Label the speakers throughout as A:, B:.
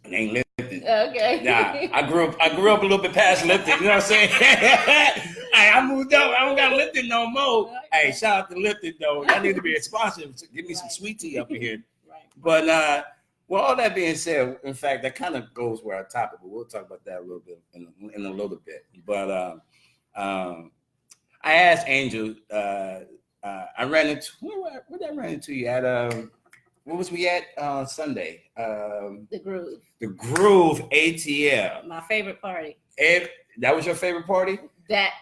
A: It ain't lifting.
B: Okay.
A: Nah, I grew up a little bit past lifting. You know what I'm saying? Hey, I moved up. I don't got lifting no more. Hey, shout out to lifting though. Y'all need to be a sponsor. Give me some sweet tea up in here.
B: Right.
A: But well, all that being said, in fact, that kind of goes where our topic, but we'll talk about that a little bit in a little bit. But I asked Angel. I ran into where did I run into you at? What was we at Sunday?
B: The Groove.
A: The Groove ATL.
B: My favorite party.
A: That was your favorite party?
B: That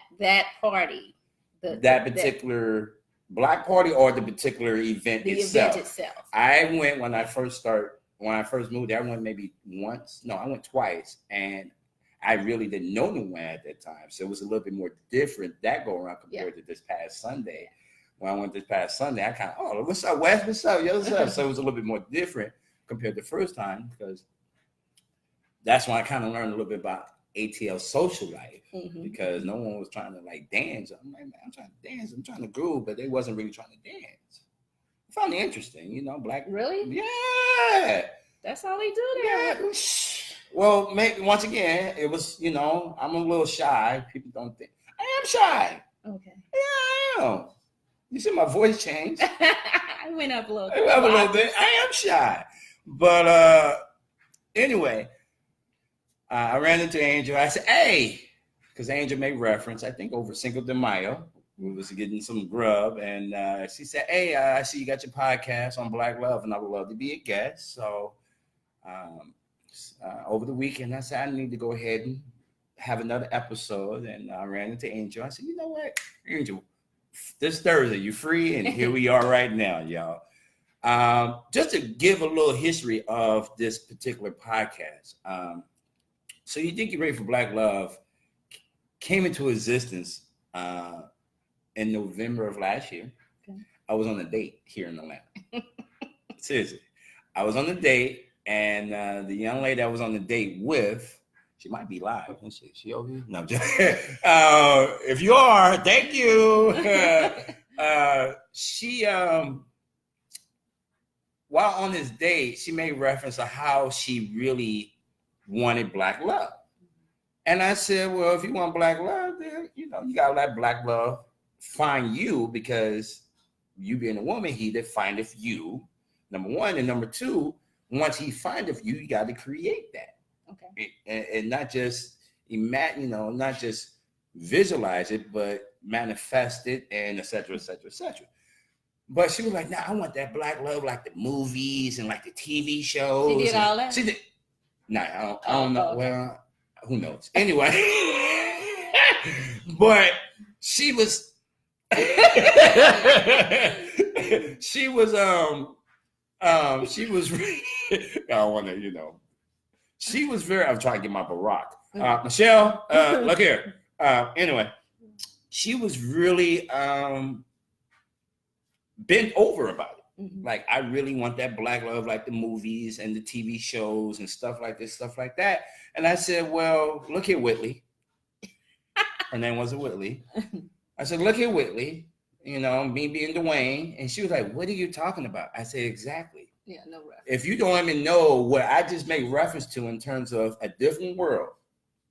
B: party.
A: That particular black party or the particular event itself?
B: The event itself.
A: I went when I first moved there. I went maybe once. No, I went twice, and I really didn't know no one at that time, so it was a little bit more different that go around compared to this past Sunday. When I went this past Sunday, I kind of, oh, what's up, Wes? What's up? Yo, what's up? So it was a little bit more different compared to the first time, because that's when I kind of learned a little bit about ATL social life, because no one was trying to like dance. I'm like, man, I'm trying to dance. I'm trying to groove, but they wasn't really trying to dance. I found it interesting, black.
B: Really?
A: Yeah.
B: That's all they do there.
A: Yeah. Well, maybe once again, it was, I'm a little shy. People don't think I am shy.
B: Okay.
A: Yeah, I am. You see my voice change.
B: I went up a little bit.
A: I am shy. But anyway, I ran into Angel. I said, hey, because Angel made reference, I think, over Cinco de Mayo. We was getting some grub. And she said, hey, I see you got your podcast on Black Love, and I would love to be a guest. So over the weekend, I said, I need to go ahead and have another episode. And I ran into Angel. I said, you know what, Angel, this Thursday, you free? And here we are right now, y'all. Just to give a little history of this particular podcast. So You Think You're Ready for Black Love came into existence in November of last year. Okay. I was on a date here in Atlanta. Seriously. I was on a date, and the young lady I was on the date with, she might be live. She over here? No, just, if you are, thank you. She, while on this date, she made reference to how she really wanted black love. And I said, well, if you want black love, then, you gotta let black love find you, because you being a woman, he that findeth you, number one. And number two, once he findeth you, you got to create that. Okay. And not just imagine, not just visualize it, but manifest it, and et cetera, et cetera, et cetera. But she was like, nah, I want that black love like the movies and like the TV shows.
B: She did all that?
A: She did. Nah, I don't know. Okay. Well, who knows? Anyway. But she was she was I don't want to, she was very, I'm trying to get my Barack. Michelle, look here. Anyway, she was really bent over about it. Mm-hmm. Like, I really want that black love like the movies and the TV shows and stuff like this, stuff like that. And I said, well, look here, Whitley. Her name wasn't Whitley. I said, look here, Whitley. Me being Dwayne. And she was like, what are you talking about? I said, exactly.
B: Yeah, no reference.
A: If you don't even know what I just made reference to in terms of a different world,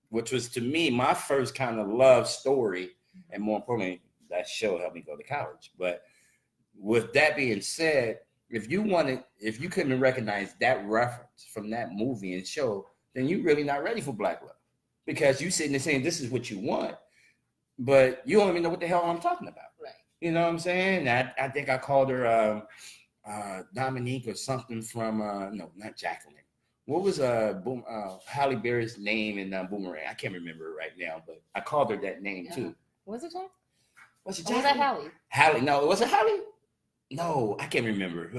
A: which was to me my first kind of love story, and more importantly, that show helped me go to college. But with that being said, if you couldn't recognize that reference from that movie and show, then you're really not ready for black love, because you sitting there saying this is what you want, but you don't even know what the hell I'm talking about.
B: Right.
A: You know what I'm saying? I think I called her Dominique or something from no, not Jacqueline. What was Halle Berry's name in Boomerang? I can't remember it right now, but I called her that name too.
B: Was it Jack?
A: Was it
B: Jacqueline? Was it Halle?
A: Halle? No, was it Halle? No, I can't remember.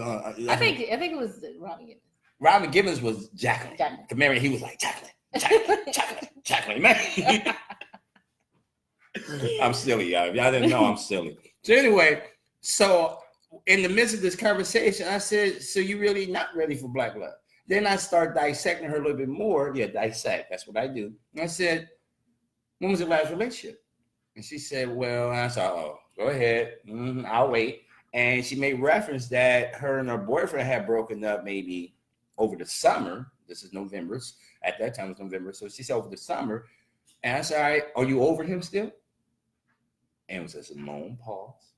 B: I think it was Robin Gibbons.
A: Robin Gibbons was Jacqueline. Remember, he was like Jacqueline, man. I'm silly, y'all. If y'all didn't know, I'm silly. So anyway, in the midst of this conversation, I said, so you really not ready for black love? Then I start dissecting her a little bit more. Yeah, dissect. That's what I do. And I said, when was your last relationship? And she said, well, I said, oh, go ahead. I'll wait. And she made reference that her and her boyfriend had broken up maybe over the summer, This is November. At that time, it was November. So she said over the summer. And I said, all right, are you over him still? And it was just a long pause.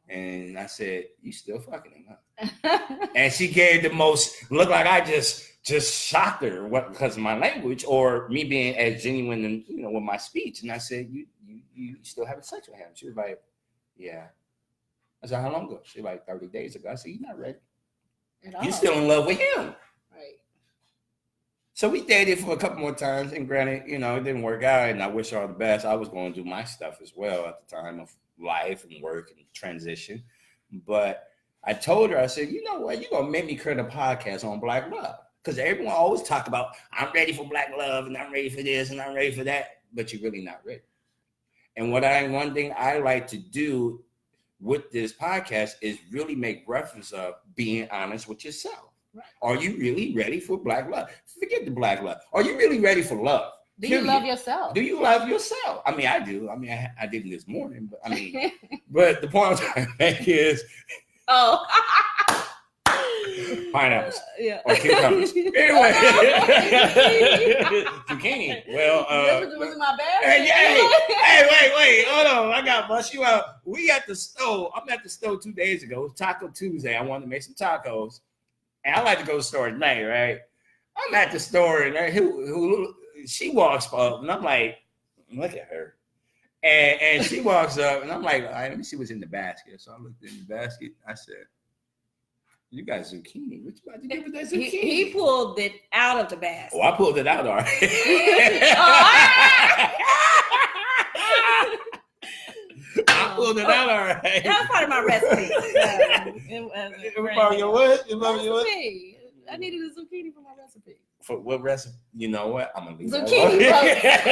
A: And I said, you still fucking him, huh? And she gave the most, look like I just shocked her because of my language or me being as genuine and, with my speech. And I said, you still having sex with him? She was like, yeah. I said, how long ago? She was like, 30 days ago. I said, you're not ready. You're still in love with him.
B: Right.
A: So we dated for a couple more times, and granted, it didn't work out, and I wish her all the best. I was going to do my stuff as well at the time of life and work and transition. But I told her, I said, you know what? You're going to make me create a podcast on Black love. Because everyone always talk about, I'm ready for Black love, and I'm ready for this, and I'm ready for that. But you're really not ready. And one thing I like to do with this podcast is really make reference of being honest with yourself. Right. Are you really ready for Black love? Forget the Black love. Are you really ready for love?
B: Do you love yourself?
A: Do you love yourself? I mean, I do. I mean, I didn't this morning, but but the point I'm trying to make is, pineapples.
B: Yeah.
A: Or cucumbers. Anyway, zucchini. Well,
B: this was in my bag.
A: Hey, wait, hold on. I got to bust you out. We at the stove. I'm at the stove 2 days ago. It was Taco Tuesday. I wanted to make some tacos. And I like to go to the store at night, right? I'm at the store, and she walks up, and I'm like, look at her. And she walks up, and I'm like, all right, let me see what's in the basket. So I looked in the basket. I said, you got zucchini. What you about to do with that zucchini?
B: He pulled it out of the basket.
A: Oh, I pulled it out, all right. I pulled it out, all right.
B: That was part of my recipe.
A: It was part of your what?
B: Recipe. I needed a zucchini for my recipe.
A: For what recipe? You know what? I'm gonna leave
B: zucchini
A: that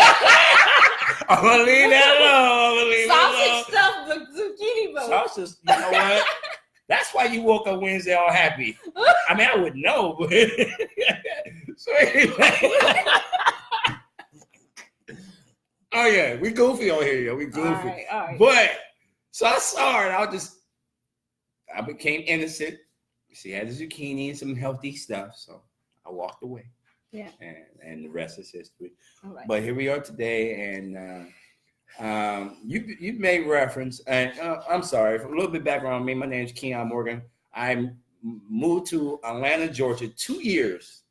A: alone. I'm gonna leave that alone.
B: Sausage stuffed zucchini boat.
A: Sausage. You know what? That's why you woke up Wednesday all happy. I mean, I would know, but so anyway. Oh yeah, we goofy on here, yo. We goofy.
B: All right.
A: But so I saw her, and I became innocent. She had the zucchini and some healthy stuff, so I walked away.
B: Yeah.
A: And the rest is history.
B: All right.
A: But here we are today, and you made reference, and I'm sorry for a little bit background on me. My name is Keion Morgan. I moved to Atlanta, Georgia 2 years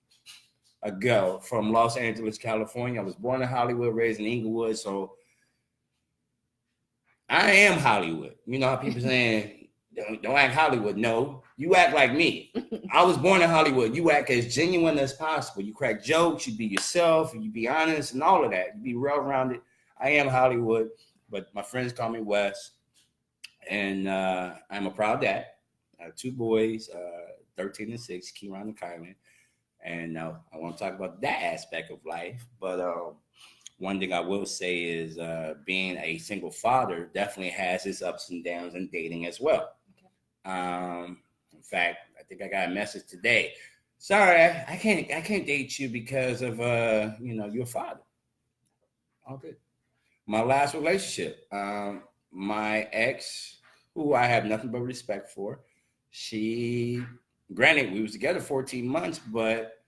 A: ago from Los Angeles, California. I was born in Hollywood, raised in Inglewood, so I am Hollywood. You know how people saying, don't act Hollywood. No, you act like me. I was born in Hollywood. You act as genuine as possible. You crack jokes, you be yourself, you be honest and all of that. You be well-rounded. I am Hollywood, but my friends call me Wes, and I'm a proud dad. I have 2 boys, 13 and 6, Keion and Keion. And I want to talk about that aspect of life. But one thing I will say is being a single father definitely has its ups and downs in dating as well. Okay. In fact, I think I got a message today. Sorry, I can't date you because of your father. All good. My last relationship, my ex, who I have nothing but respect for, granted, we was together 14 months, but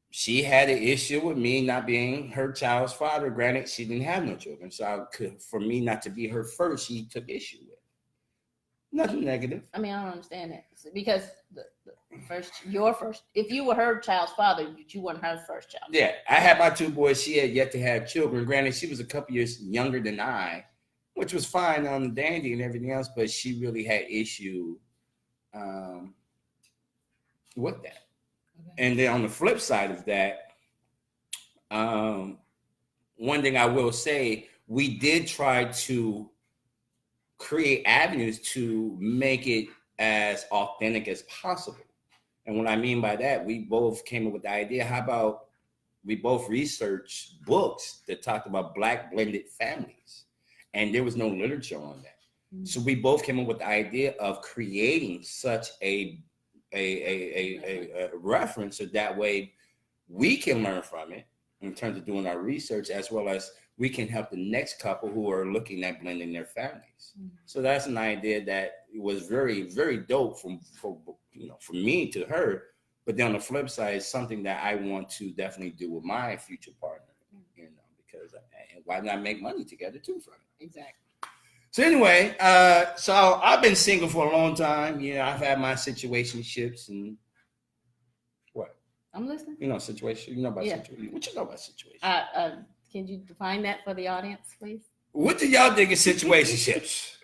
A: she had an issue with me not being her child's father. Granted, she didn't have no children. So for me not to be her first, she took issue with. Nothing negative.
B: I mean, I don't understand that. Because your first, if you were her child's father, you weren't her first child.
A: Yeah, I had my 2 boys. She had yet to have children. Granted, she was a couple years younger than I, which was fine on the dandy and everything else, but she really had issue with that. Okay. And then on the flip side of that, one thing I will say, we did try to create avenues to make it as authentic as possible. And what I mean by that, we both came up with the idea, how about we both researched books that talked about Black blended families, and there was no literature on that. Mm-hmm. So we both came up with the idea of creating such a reference, so that way we can learn from it in terms of doing our research, as well as we can help the next couple who are looking at blending their families. Mm-hmm. So that's an idea that was very, very dope from me to her, But then on the flip side, it's something that I want to definitely do with my future partner, because and why not make money together too from it?
B: Exactly.
A: So anyway, so I've been single for a long time. I've had my situationships and what?
B: I'm listening.
A: Situation. You know about situation. What you know about situation?
B: Can you define that for the audience, please?
A: What do y'all think of situationships?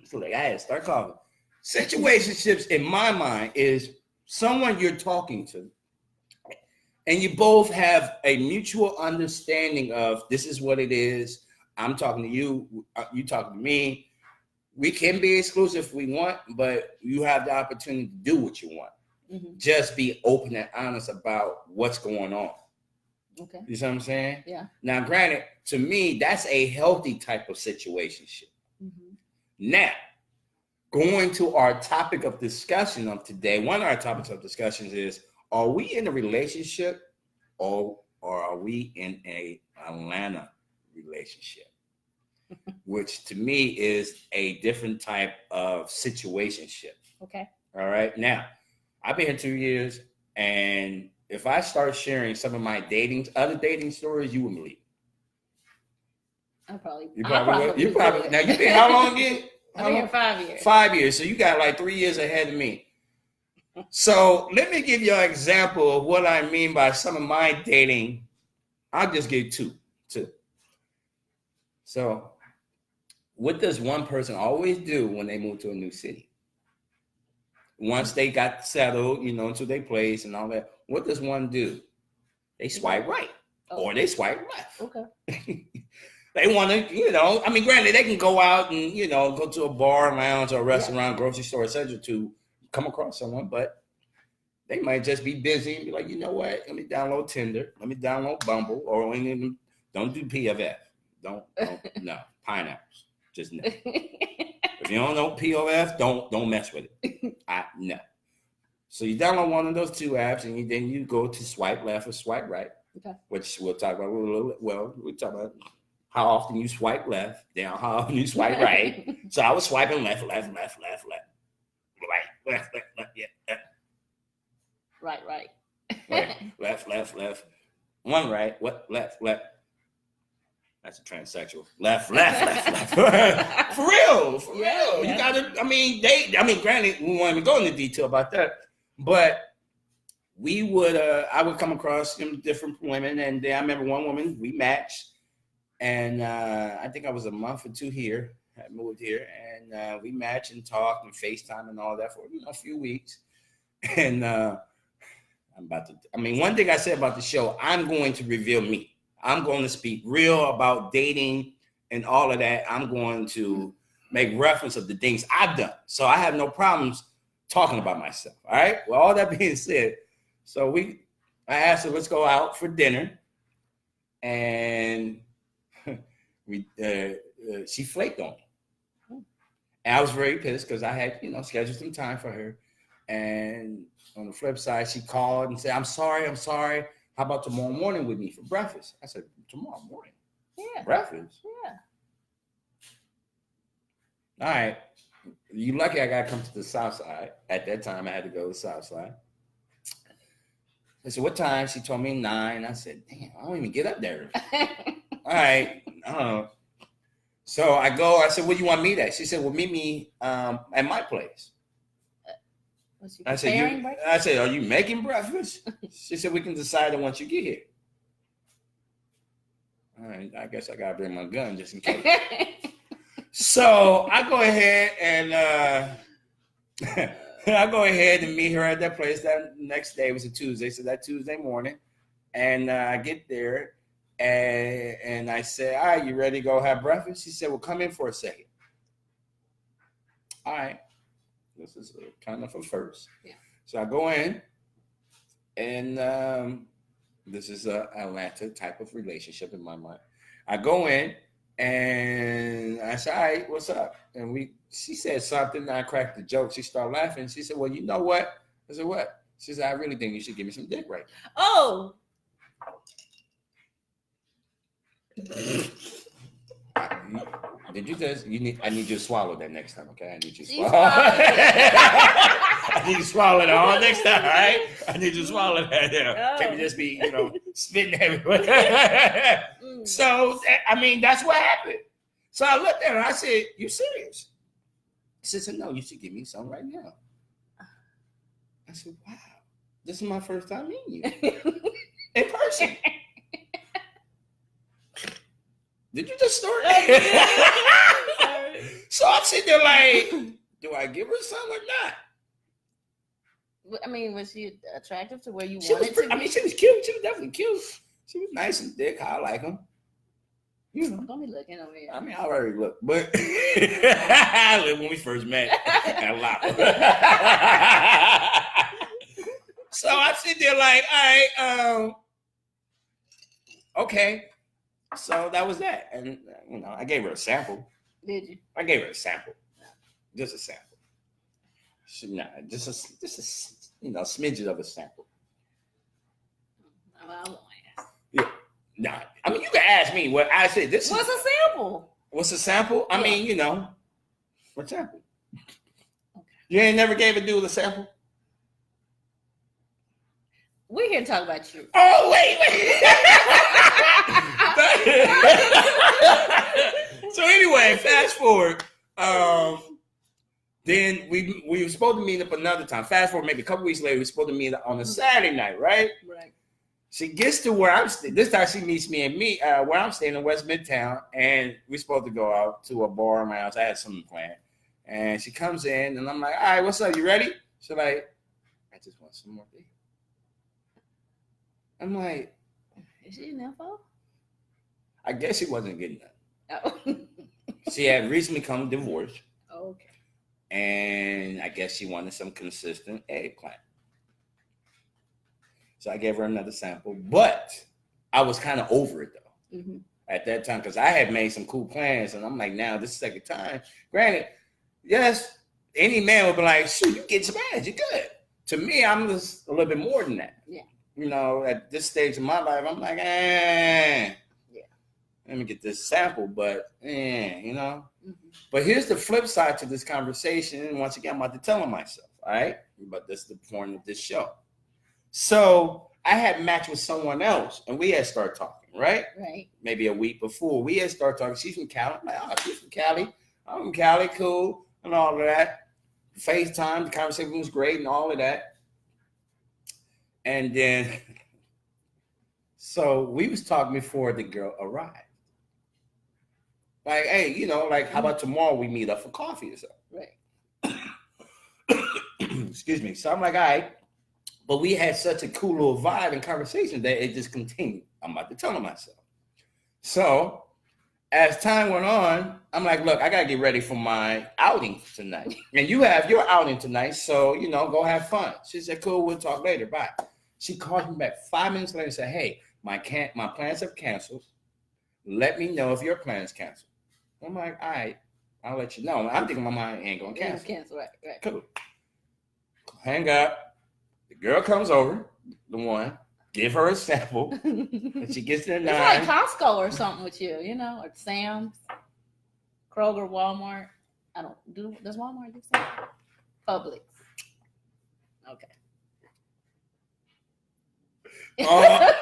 A: So like I had to start coughing. Situationships, in my mind, is someone you're talking to, and you both have a mutual understanding of this is what it is. I'm talking to you, you talking to me. We can be exclusive if we want, but you have the opportunity to do what you want.
B: Mm-hmm.
A: Just be open and honest about what's going on.
B: Okay.
A: You see what I'm saying?
B: Yeah.
A: Now, granted, to me, that's a healthy type of situationship.
B: Mm-hmm.
A: Now, going to our topic of discussion of today, one of our topics of discussions is, are we in a relationship or are we in a Atlanta relationship? Which to me is a different type of situationship.
B: Okay.
A: All right. Now, I've been here 2 years, and if I start sharing some of my other dating stories, you wouldn't believe it. You probably. Now, you've been how long again?
B: I've been here 5 years.
A: 5 years. So you got like 3 years ahead of me. So let me give you an example of what I mean by some of my dating. I'll just give two. So what does one person always do when they move to a new city? Once they got settled, into their place and all that, what does one do? They swipe right or they swipe left.
B: Okay.
A: They want to, granted, they can go out and, go to a bar, lounge, or a restaurant, grocery store, etc. to come across someone, but they might just be busy and be like, you know what? Let me download Tinder. Let me download Bumble, or don't do PFF. No, pineapples. Just no. If you don't know POF, don't mess with it. No. So you download one of those two apps, and then you go to swipe left or swipe right, which we'll talk about a little bit. Well, we'll talk about how often you swipe left, then how often you swipe right. So I was swiping left, left. Yeah.
B: Right.
A: Left. One right, left. That's a transsexual. Left. For real.
B: Yeah.
A: You gotta, granted, we won't even go into detail about that, but I would come across different women, and then I remember one woman, we matched, and I think I was a month or two here. I moved here, and we matched and talked and FaceTime and all that for a few weeks. And one thing I said about the show, I'm going to reveal me. I'm going to speak real about dating and all of that. I'm going to make reference of the things I've done. So I have no problems talking about myself. All right. Well, all that being said, so I asked her, let's go out for dinner. And she flaked on me. And I was very pissed because I had, scheduled some time for her. And on the flip side, she called and said, I'm sorry. How about tomorrow morning with me for breakfast? I said, tomorrow morning?
B: Yeah.
A: Breakfast?
B: Yeah.
A: All right. You lucky I got to come to the south side. At that time, I had to go to the south side. I said, what time? She told me 9. I said, damn, I don't even get up there. All right. So I go. I said, where do you want me at? She said, well, meet me at my place. I said, are you making breakfast? She said, we can decide it once you get here. All right, I guess I gotta bring my gun just in case. So I go ahead and meet her at that place. That next day was a Tuesday, so that Tuesday morning, and I get there, and I say, all right, you ready to go have breakfast? She said, well, come in for a second. All right. This is kind of a first.
B: Yeah.
A: So I go in, and this is an Atlanta type of relationship in my mind. I go in, and I said, all right, what's up? And she said something, and I cracked the joke. She started laughing. She said, well, you know what? I said, what? She said, I really think you should give me some dick right now.
B: Oh.
A: Did you just? I need you to swallow that next time, okay? I need you to
B: She
A: swallow.
B: swallowed
A: I need you to swallow it all next time, all right? I need you to swallow that. Yeah.
B: Oh.
A: Can't just be, spitting everywhere.
B: Mm.
A: So, I mean, that's what happened. So I looked at her. I said, "You serious?" She said, "No, you should give me some right now." I said, "Wow, this is my first time meeting you in person." Did you just start? So I'm sitting there like, do I give her some or not?
B: I mean, was she attractive to where you
A: She was
B: wanted to be?
A: I mean, she was cute. She was definitely cute. She was nice and thick. I like them.
B: Don't be looking over here.
A: I mean, I already looked, but when we first met, a lot. So I sit there like, all right, okay. So that was that, and I gave her a sample.
B: Did you?
A: I gave her a sample, just a sample. Just a smidget of a sample.
B: I won't ask.
A: Yeah, nah. I mean, you can ask me what I said. This
B: What's
A: is
B: a sample?
A: what's a sample? I
B: Yeah.
A: mean, what sample?
B: Okay.
A: You ain't never gave a dude a sample.
B: We're here to talk about you.
A: Oh wait. So anyway, fast forward. Then we were supposed to meet up another time. Fast forward, maybe a couple weeks later, we were supposed to meet up on a Saturday night, right?
B: Right.
A: She gets to where I'm staying. This time she meets me where I'm staying in West Midtown, and we're supposed to go out to a bar in my house. I had something planned, and she comes in, and I'm like, "All right, what's up? You ready?" She's like, "I just want some more beer." I'm like,
B: Is she an info?
A: I guess she wasn't getting that.
B: Oh.
A: She had recently come divorced,
B: Okay.
A: and I guess she wanted some consistent eggplant. So I gave her another sample, but I was kind of over it though at that time because I had made some cool plans, and I'm like, now this is the second time. Granted, yes, any man would be like, shoot, you get some ass, you're good. To me, I'm just a little bit more than that.
B: Yeah.
A: At this stage of my life, I'm like, let me get this sample, but But here's the flip side to this conversation. And once again, I'm about to tell myself, all right? But this is the point of this show. So I had matched with someone else, and we had started talking, right?
B: Right.
A: Maybe a week before. We had started talking. She's from Cali. I'm like, oh, she's from Cali. I'm from Cali, cool, and all of that. FaceTime, the conversation was great and all of that. And then, so we was talking before the girl arrived. Like, hey, how about tomorrow we meet up for coffee or something?
B: Right.
A: Excuse me. So I'm like, all right. But we had such a cool little vibe and conversation that it just continued. I'm about to tell myself. So as time went on, I'm like, look, I got to get ready for my outing tonight. And you have your outing tonight. So, go have fun. She said, cool, we'll talk later. Bye. She called me back 5 minutes later and said, hey, my plans have canceled. Let me know if your plans canceled. I'm like, all right, I'll let you know. I'm thinking my mind ain't going to cancel.
B: Cancel, right.
A: Cool. Hang up. The girl comes over, the one, give her a sample, and she gets to the 9.
B: It's like Costco or something with you, or Sam's, Kroger, Walmart. Does Walmart do Sam's? Publix. Okay.
A: I'm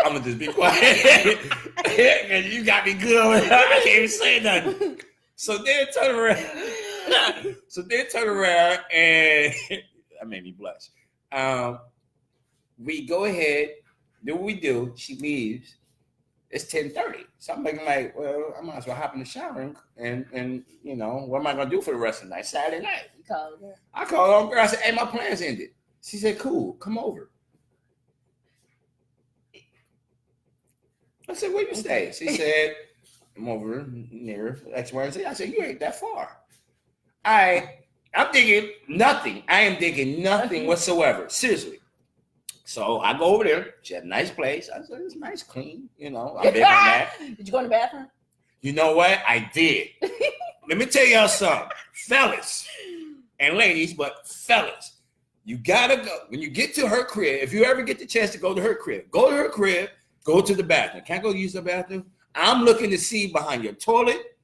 A: gonna just be quiet because you got me good over here. I can't even say nothing. So then turn around and that made me blush. We go ahead, do what we do. She leaves. It's 10:30. So I'm like, well, I might as well hop in the shower and what am I gonna do for the rest of the night? Saturday night.
B: You called her.
A: I called her. I said, hey, my plans ended. She said, cool, come over. I said, where you stay? She said, I'm over near X, Y, and Z. I said, you ain't that far. I'm digging nothing. I am digging nothing whatsoever. Seriously. So I go over there. She had a nice place. I said, it's nice, clean. I'm big on that.
B: Did you go in the bathroom?
A: You know what? I did. Let me tell y'all something. Fellas and ladies, but fellas, you gotta go. When you get to her crib, if you ever get the chance to go to her crib, go to the bathroom. Can't go use the bathroom. I'm looking to see behind your toilet,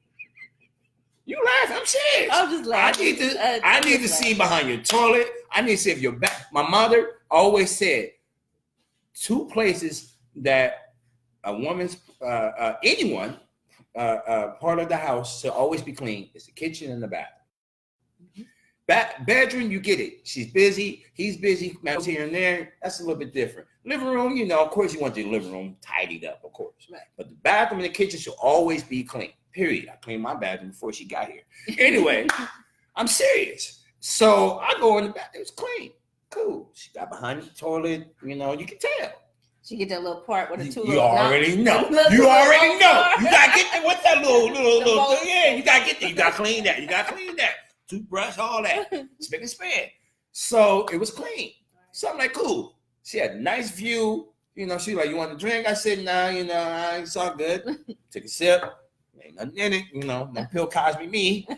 A: You laughing? I'm serious.
B: I'm just laughing.
A: I need to see behind your toilet. I need to see if your back. My mother always said 2 places that a woman's anyone part of the house should always be clean. It's the kitchen and the bathroom. Bedroom, you get it. She's busy. He's busy. Mouse here and there. That's a little bit different. Living room, of course, you want the living room tidied up, of course. Right. But the bathroom and the kitchen should always be clean. Period. I cleaned my bathroom before she got here. Anyway, I'm serious. So I go in the bathroom. It's clean. Cool. She got behind the toilet. You can tell.
B: She get that little part with the 2
A: You already know. You already know. You gotta get there. What's that little thing? Yeah, you gotta get there. You gotta clean that. You gotta clean that. Toothbrush, all that. Spick and span. So it was clean. So I'm like, cool. She had a nice view. She like, you want a drink? I said, nah, it's all good. Took a sip. Ain't nothing in it. No Bill Cosby me.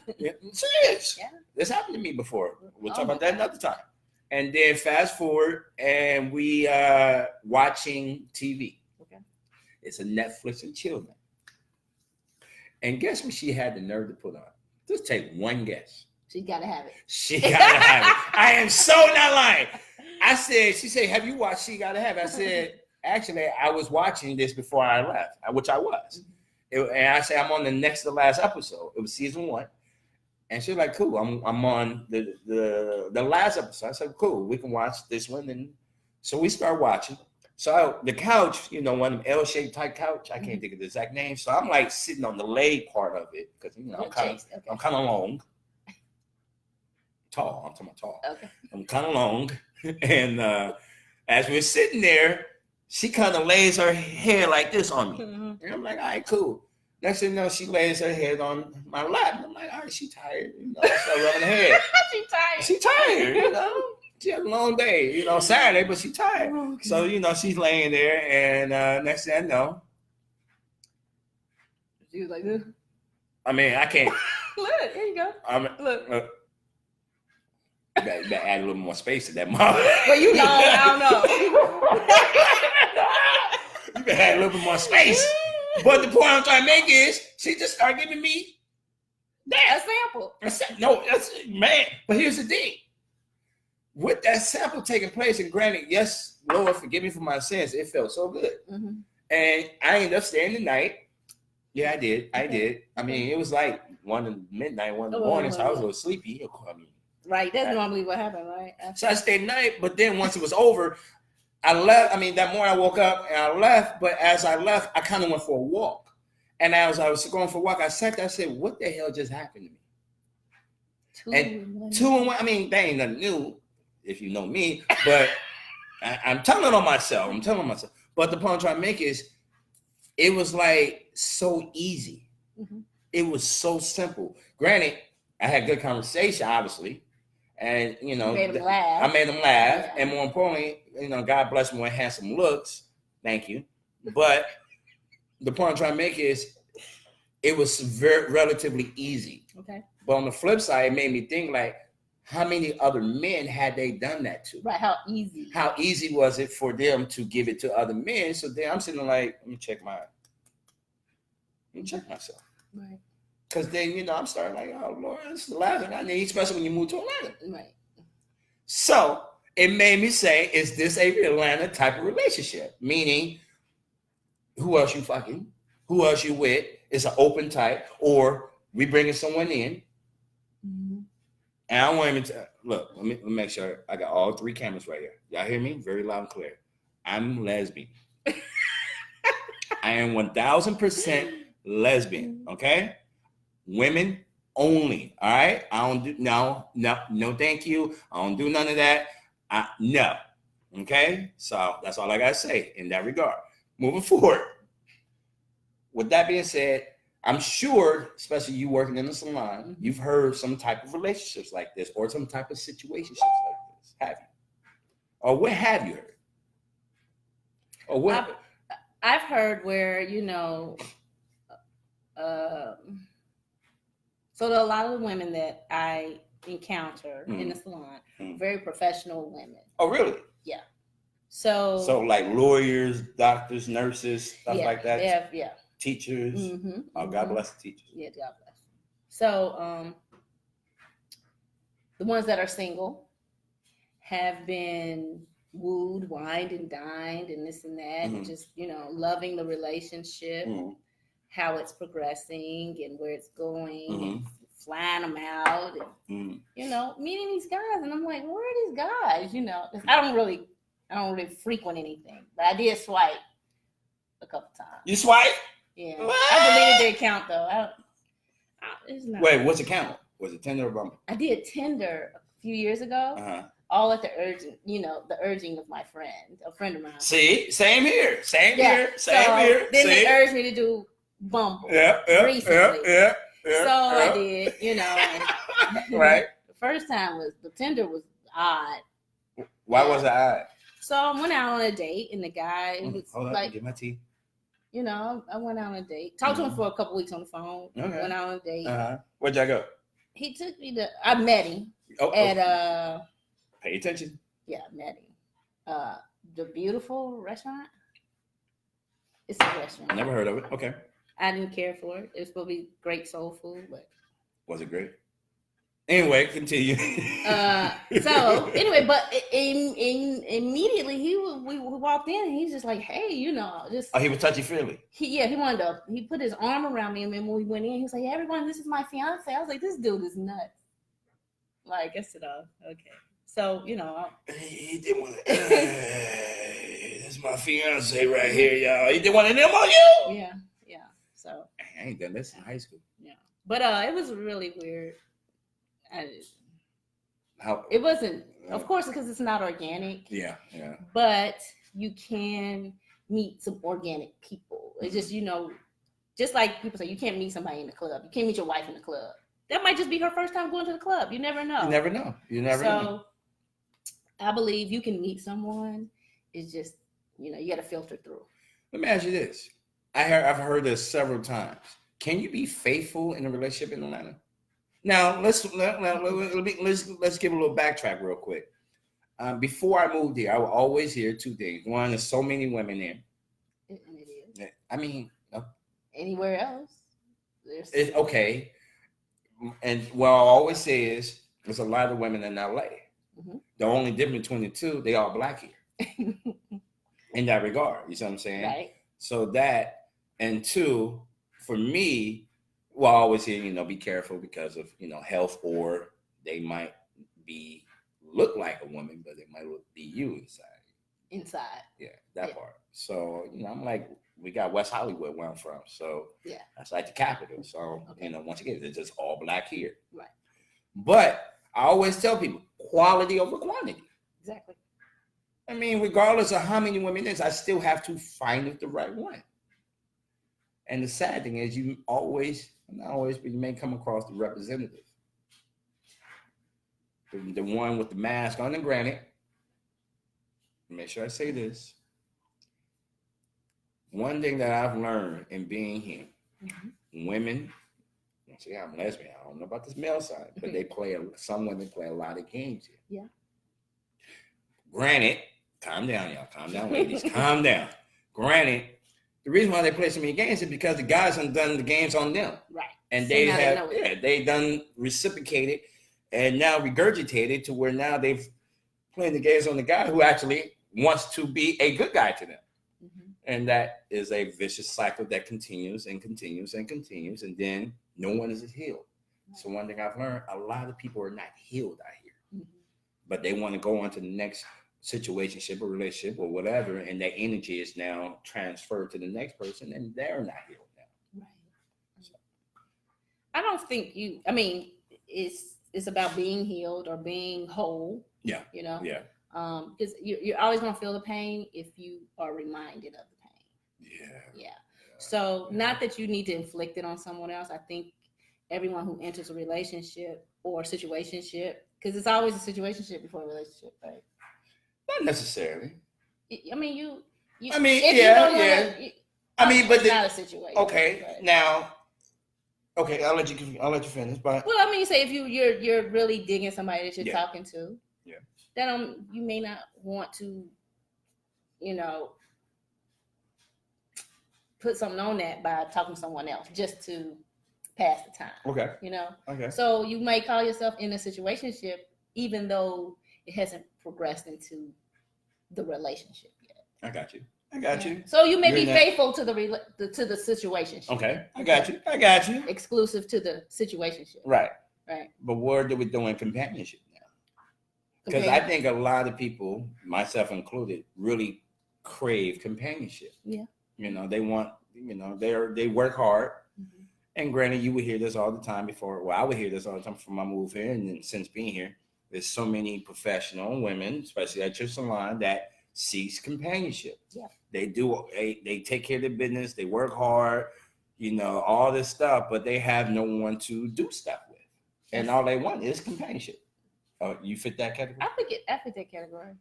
A: Serious. Yeah. This happened to me before. We'll talk about that another time. And then fast forward, and we watching TV. Okay. It's a Netflix and chill thing. And guess what she had the nerve to put on? Just take one guess.
B: She gotta have it.
A: She gotta have it. I am so not lying. She said, have you watched She Gotta Have It? I said, actually, I was watching this before I left, which I was. Mm-hmm. And I said, I'm on the next to last episode. It was season 1. And she was like, cool, I'm on the last episode. I said, cool, we can watch this one. And so we start watching. So the couch, one of them L-shaped type couch, I can't think of the exact name. So I'm like sitting on the leg part of it because, I'm kind of long. Tall. I'm talking about tall. Okay. I'm kind of long. And as we're sitting there, she kind of lays her head like this on me. Mm-hmm. And I'm like, all right, cool. Next thing you know, she lays her head on my lap. And I'm like, all right, she tired. I start rubbing her head. She tired. She had a long day, Saturday, but she tired. Oh, okay. So, she's laying there. And next thing I know.
B: She was like this?
A: I mean, I can't.
B: Look, here you go. Look.
A: You better add a little more space to that mouth.
B: Well, I don't
A: know. You better add a little bit more space. But the point I'm trying to make is, she just started giving me that.
B: A sample.
A: No, that's man. But here's the thing. With that sample taking place, and granted, yes, Lord, forgive me for my sins, it felt so good. Mm-hmm. And I ended up staying the night. Yeah, I did. I mean, it was like 1 midnight, 1 in the morning, so I was a little sleepy.
B: Right, that's normally what happened, right?
A: So I stayed the night, but then once it was over, I left. I mean, that morning I woke up and I left, but as I left, I kind of went for a walk. And as I was going for a walk, I sat there, I said, what the hell just happened to me? 2 in 1, I mean, that ain't nothing new, if you know me, but I'm telling on myself. But the point I'm trying to make is, it was like so easy. Mm-hmm. It was so simple. Granted, I had good conversation, obviously. And,
B: you made them laugh.
A: I made them laugh. Yeah. And more importantly, God bless me with handsome looks. Thank you. But the point I'm trying to make is, it was relatively easy. Okay. But on the flip side, it made me think, like, how many other men had they done that to?
B: Right, how easy.
A: How easy was it for them to give it to other men? So then I'm sitting like, let me check myself. Right. Because then, I'm starting like, oh, Lord, this is the last thing I need, especially when you move to Atlanta. Right. So it made me say, is this a Atlanta type of relationship? Meaning, who else you fucking? Who else you with? It's an open type, or we bringing someone in. Mm-hmm. And I don't want to look, let me make sure I got all 3 cameras right here. Y'all hear me? Very loud and clear. I'm lesbian. I am 1,000% lesbian, okay? Women only, all right? I don't do, no, thank you. I don't do none of that. No, okay? So that's all I got to say in that regard. Moving forward. With that being said, I'm sure, especially you working in the salon, you've heard some type of relationships like this or some type of situationships like this, have you? Or what have you heard? Or what?
B: I've heard where, so there are a lot of the women that I encounter in the salon, very professional women.
A: Oh, really?
B: Yeah. So
A: like lawyers, doctors, nurses, stuff like that?
B: Yeah.
A: Teachers. Mm-hmm. Oh, God bless the teachers.
B: Yeah, God bless. So the ones that are single have been wooed, wined, and dined, and this and that, and just loving the relationship, how it's progressing, and where it's going, and flying them out, and meeting these guys, and I'm like, where are these guys? 'Cause I don't really frequent anything, but I did swipe a couple times.
A: You swipe?
B: Yeah,
A: What?
B: I deleted the account though. It's not.
A: Wait, what's the count? Was it Tinder or Bumble?
B: I did Tinder a few years ago. All at the urging of my friend, a friend of mine.
A: See, same here. Same here.
B: Then they urged me to do Bumble. Recently.
A: Yeah.
B: So I did,
A: Right.
B: The first time the Tinder was odd.
A: Why was it odd?
B: So I went out on a date, and the guy was
A: Hold
B: like,
A: up, get my tea.
B: I went out on a date. Talked to him for a couple weeks on the phone.
A: Okay.
B: Went out on a date.
A: Where'd y'all go?
B: He took me I met him at
A: Pay attention.
B: Yeah, I met him. The Beautiful restaurant. It's a restaurant.
A: Never heard of it. Okay.
B: I didn't care for it. It was supposed to be great soul food, but
A: was it great? Anyway, continue.
B: So anyway, but immediately we walked in, and he's just like, hey, just.
A: Oh, he was touchy feely.
B: He wanted to. He put his arm around me, and then when we went in, he was like, hey, everyone, this is my fiance. I was like, this dude is nuts. Like, I said, okay. So he
A: didn't want to. This is my fiance right here, y'all. He didn't want to them on you.
B: Yeah. So
A: I ain't done this in high school.
B: Yeah, but it was really weird.
A: How?
B: It wasn't, of course, because it's not organic.
A: Yeah.
B: But you can meet some organic people. It's just just like people say, you can't meet somebody in the club. You can't meet your wife in the club. That might just be her first time going to the club. You never know.
A: You never know.
B: So I believe you can meet someone. It's just you got to filter through.
A: Let me ask you this. I've heard this several times. Can you be faithful in a relationship in Atlanta? Now let's give a little backtrack real quick. Before I moved here, I would always hear two things. One, there's so many women in.
B: It is.
A: I mean,
B: anywhere else,
A: it's okay. And what I always say is, there's a lot of women in LA. The only difference between the two, they are black here. In that regard, you see what I'm saying?
B: Right.
A: So that, and two, for me, well, I always hear, be careful because of, health, or they might look like a woman, but they might be you inside.
B: Inside.
A: Yeah, that part. So, I'm like, we got West Hollywood where I'm from. So that's like the capital. So, once again, it's just all black here.
B: Right.
A: But I always tell people, quality over quantity.
B: Exactly.
A: I mean, regardless of how many women there's, I still have to find the right one. And the sad thing is, not always, but you may come across the representative. The one with the mask on. And granted, make sure I say this. One thing that I've learned in being here, women, see, I'm lesbian. I don't know about this male side, but some women play a lot of games here.
B: Yeah.
A: Granted, calm down, y'all. Calm down, ladies. Calm down. Granted, the reason why they play so many games is because the guys have done the games on them.
B: Right.
A: And they done reciprocated and now regurgitated to where now they've playing the games on the guy who actually wants to be a good guy to them. And that is a vicious cycle that continues and continues and continues. And then no one is healed. So one thing I've learned, a lot of people are not healed out here. But they want to go on to the next situationship or relationship or whatever, and that energy is now transferred to the next person, and they're not healed now.
B: Right. So. I don't think it's about being healed or being whole.
A: Yeah.
B: Yeah. Because you're always going to feel the pain if you are reminded of the pain. Yeah. So not that you need to inflict it on someone else. I think everyone who enters a relationship or situationship, because it's always a situationship before a relationship, right?
A: Not necessarily.
B: I mean,
A: but
B: it's not a situation.
A: Okay,
B: right?
A: Now, okay, I'll let you finish. But
B: well, I mean, say if you're really digging somebody that you're talking to, then you may not want to, put something on that by talking to someone else just to pass the time.
A: Okay.
B: You know?
A: Okay.
B: So you may call yourself in a situationship even though it hasn't progressed into the relationship yet.
A: I got you.
B: So you may be faithful to the situationship.
A: Okay. I got you.
B: Exclusive to the situationship.
A: Right.
B: Right.
A: But what are we doing companionship now? Because I think a lot of people, myself included, really crave companionship.
B: Yeah.
A: You know, they want, you know, they work hard. Mm-hmm. And granted, you would hear this all the time before. Well, I would hear this all the time before my move here, and then since being here, there's so many professional women, especially at your salon, that seeks companionship.
B: Yeah.
A: They take care of their business, they work hard, you know, all this stuff, but they have no one to do stuff with. And all they want is companionship. You fit that category?
B: I fit that category.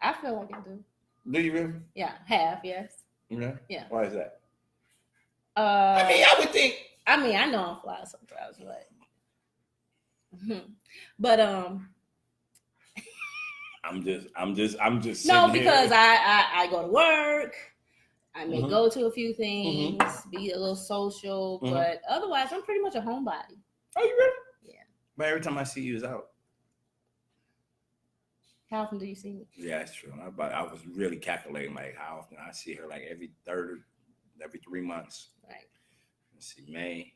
B: I feel like I do.
A: Do you really?
B: Yeah, yes.
A: Yeah?
B: Yeah.
A: Why is that?
B: I
A: would think.
B: I know I'm fly sometimes, but I'm just
A: no,
B: because I go to work. I may go to a few things, be a little social, but otherwise I'm pretty much a homebody.
A: Oh, you really?
B: Yeah.
A: But every time I see you is out.
B: How often do you see me?
A: Yeah, that's true. I was really calculating like how often I see her, like every 3 months.
B: Right.
A: Let's see, May.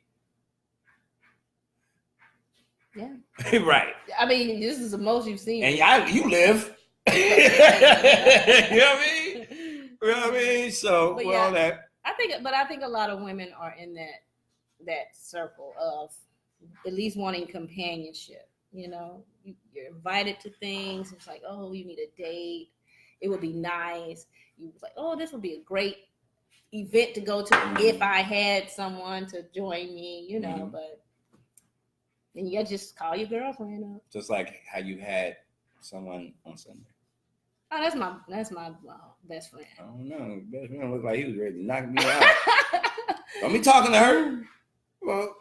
B: Yeah.
A: Right.
B: I mean, this is the most you've seen.
A: And you live. You know what I mean? You know what I mean? So,
B: but
A: all that.
B: I think a lot of women are in that circle of at least wanting companionship. You know, you're invited to things. It's like, oh, you need a date. It would be nice. You like, oh, this would be a great event to go to if I had someone to join me. You know, but then you just call your girlfriend up. Just
A: like how you had someone on Sunday.
B: Oh, that's my best friend.
A: I don't know. Best friend looked like he was ready to knock me out. Don't be talking to her. Well,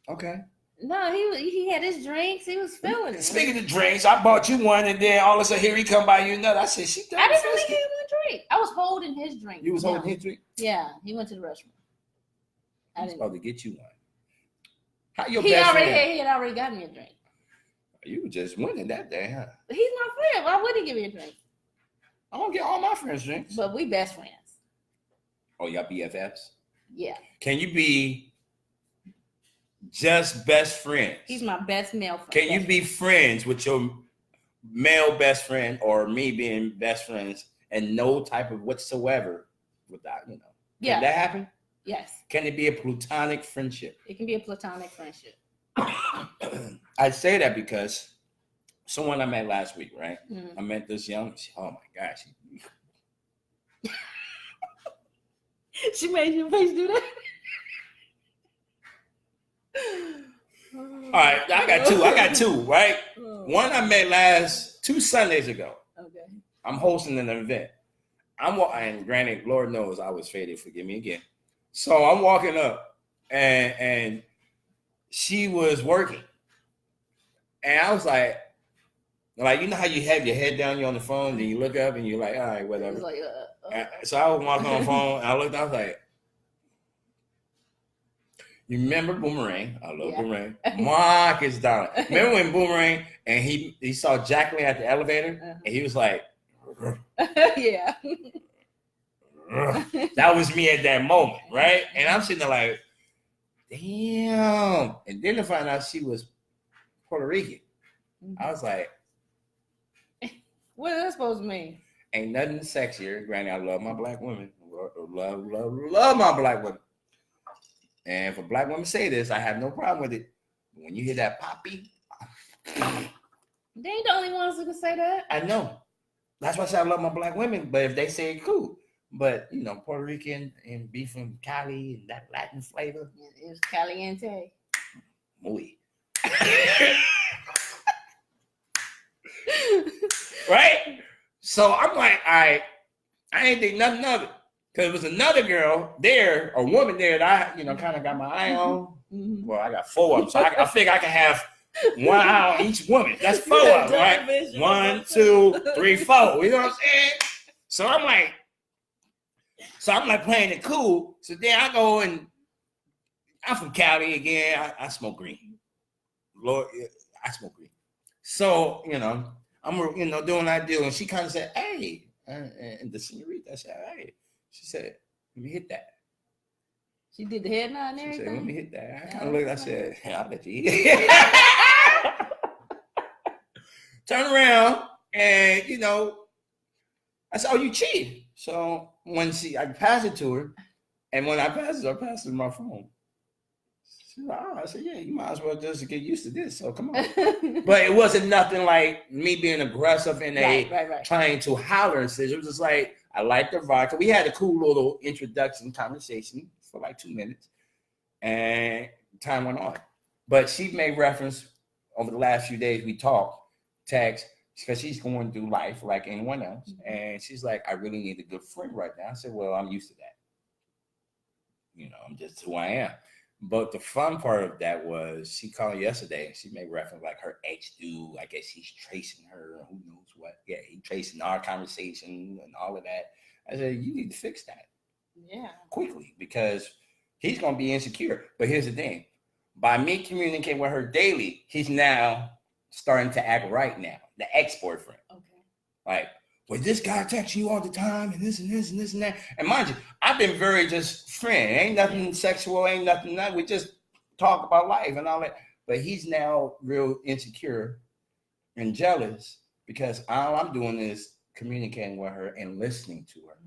A: okay.
B: No, he had his drinks. He was feeling it.
A: Speaking of drinks, I bought you one, and then all of a sudden here he come by you another. I said,
B: I didn't really give him a drink. I was holding his drink.
A: You was holding his drink?
B: Yeah, he went to the restroom.
A: I was supposed to get you one. How your
B: he
A: best
B: already
A: friend?
B: He had already got me a drink.
A: You just winning that day, huh?
B: He's my friend. Why wouldn't he give me a drink?
A: I don't get all my friends drinks.
B: But we best friends.
A: Oh, y'all BFFs?
B: Yeah.
A: Can you be just best friends?
B: He's my best male friend.
A: Can you be friends with your male best friend or me being best friends and no type of whatsoever without, you know?
B: Yeah.
A: Can that happen?
B: Yes.
A: Can it be a platonic friendship?
B: It can be a platonic friendship.
A: I say that because someone I met last week, right?
B: Mm-hmm.
A: I met this young, oh my gosh.
B: She made your face do that?
A: All right, I got two, right? One I met 2 Sundays ago.
B: Okay.
A: I'm hosting an event. And granted, Lord knows I was faded, forgive me again. So I'm walking up and she was working. And I was like, you know how you have your head down, you're on the phone, then you look up and you're like, all right, whatever.
B: Like,
A: So I was walking on the phone and I looked, I was like, you remember Boomerang? I love Boomerang. Mark is down. Remember when Boomerang and he saw Jacqueline at the elevator and he was like,
B: yeah.
A: That was me at that moment, right? And I'm sitting there like, damn. And then to find out she was Puerto Rican, I was like,
B: what is that supposed to mean?
A: Ain't nothing sexier. Granted, I love my black women. Love my black women. And if a black woman say this, I have no problem with it. When you hear that poppy,
B: they ain't the only ones who can say that.
A: I know. That's why I say I love my black women. But if they say it, cool. But, you know, Puerto Rican and be from Cali and that Latin flavor.
B: It was caliente.
A: Muy. Right? So I'm like, I ain't think nothing of it. Because there was another girl there, a woman there that I, you know, kind of got my eye on. Mm-hmm. Well, I got 4 of them. So I figure I can have 1 eye on each woman. That's 4 of them, right? 1, 2, 3, 4. You know what I'm saying? So I'm like, So I'm like playing it cool. So then I go and I'm from Cali again. I smoke green. Lord, I smoke green. So, I'm, doing what I do. And she kind of said, hey, and the senorita said, hey, she said, let me hit that.
B: She did the head nod and
A: She
B: everything?
A: said, let me hit that. I kind of looked, I said, I'll let you hit it. Turn around and, I said, oh, you cheated. So when I passed it to her, and when I passed it my phone. She's like, oh, I said, yeah, you might as well just get used to this. So come on. But it wasn't nothing like me being aggressive and trying to holler and say. It was just like, I liked the vibe. We had a cool little introduction conversation for like 2 minutes. And time went on. But she made reference over the last few days we talked, text, because she's going through life like anyone else. Mm-hmm. And she's like, I really need a good friend right now. I said, well, I'm used to that. I'm just who I am. But the fun part of that was she called yesterday and she made reference like her ex-dude. I guess he's tracing her or who knows what. Yeah, he's tracing our conversation and all of that. I said, you need to fix that.
B: Yeah.
A: Quickly, because he's going to be insecure. But here's the thing. By me communicating with her daily, he's now starting to act right now. The ex-boyfriend. Okay. Like, well, this guy texts you all the time and this and this and this and that. And mind you, I've been very just friend. Ain't nothing sexual, ain't nothing. We just talk about life and all that. But he's now real insecure and jealous because all I'm doing is communicating with her and listening to her.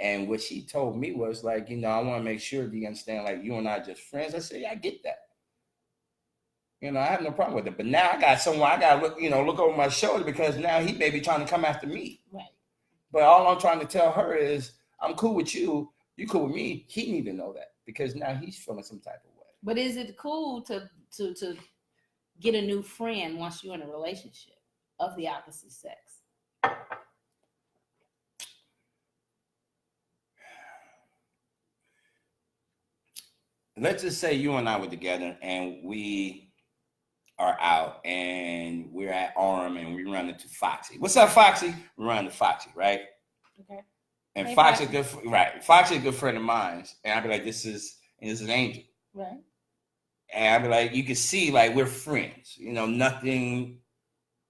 A: And what she told me was like, I want to make sure you understand, like, you and I are just friends. I said, yeah, I get that. I have no problem with it. But now I got someone I got to look over my shoulder because now he may be trying to come after me.
B: Right.
A: But all I'm trying to tell her is, I'm cool with you. You cool with me. He need to know that because now he's feeling some type of way.
B: But is it cool to get a new friend once you're in a relationship of the opposite sex?
A: Let's just say you and I were together and we are out and we're at Orem and we run into Foxy. What's up, Foxy? We run into Foxy, right?
B: Okay.
A: And hey, Foxy's good, right? Foxy's a good friend of mine, and I'd be like, "This is Angel,"
B: right?
A: And I'd be like, "You can see, like, we're friends. Nothing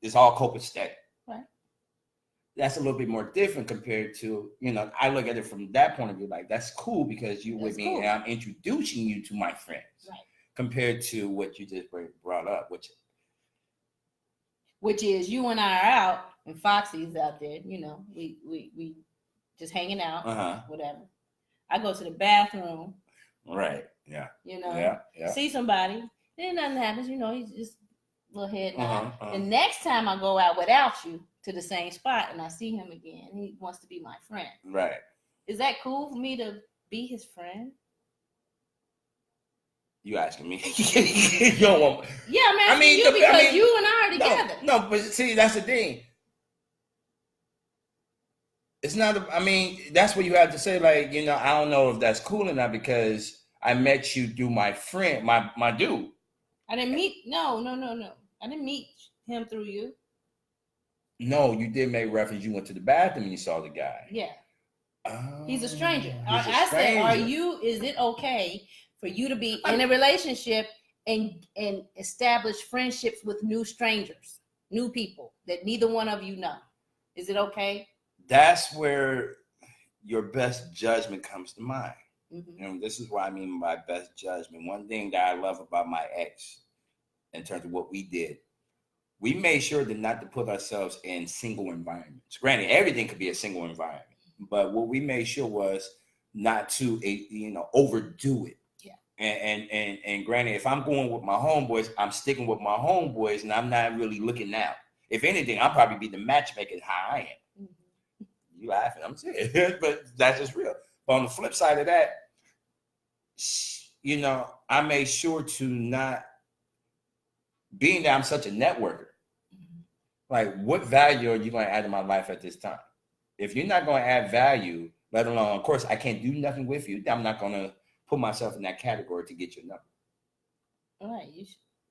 A: is all copacetic."
B: Right.
A: That's a little bit more different compared to, I look at it from that point of view, like that's cool because you're with me and I'm introducing you to my friends.
B: Right.
A: Compared to what you just brought up,
B: which is you and I are out and Foxy's out there. We just hanging out, whatever. I go to the bathroom.
A: Right. Yeah.
B: Yeah. See somebody, then nothing happens. He's just a little head nod. The next time I go out without you to the same spot and I see him again, he wants to be my friend.
A: Right.
B: Is that cool for me to be his friend?
A: You asking me? You don't want.
B: Yeah, I'm asking you because you and I are together.
A: No, but see, that's the thing. It's not. That's what you have to say. Like, I don't know if that's cool or not because I met you through my friend, my dude.
B: I didn't meet. No. I didn't meet him through you.
A: No, you did make reference. You went to the bathroom and you saw the guy.
B: Yeah. He's a stranger. I said, is it okay for you to be in a relationship and establish friendships with new strangers, new people that neither one of you know? Is it okay?
A: That's where your best judgment comes to mind.
B: Mm-hmm.
A: And this is what I mean by best judgment. One thing that I love about my ex, in terms of what we did, we made sure not to put ourselves in single environments. Granted, everything could be a single environment, but what we made sure was not to, overdo it.
B: Yeah.
A: And granted, if I'm going with my homeboys, I'm sticking with my homeboys, and I'm not really looking out. If anything, I'll probably be the matchmaker how I am. Mm-hmm. You laughing? I'm serious, but that's just real. But on the flip side of that, I made sure to not, being that I'm such a networker, like, what value are you going to add to my life at this time? If you're not going to add value, let alone, of course, I can't do nothing with you, I'm not going to put myself in that category to get your number.
B: All right.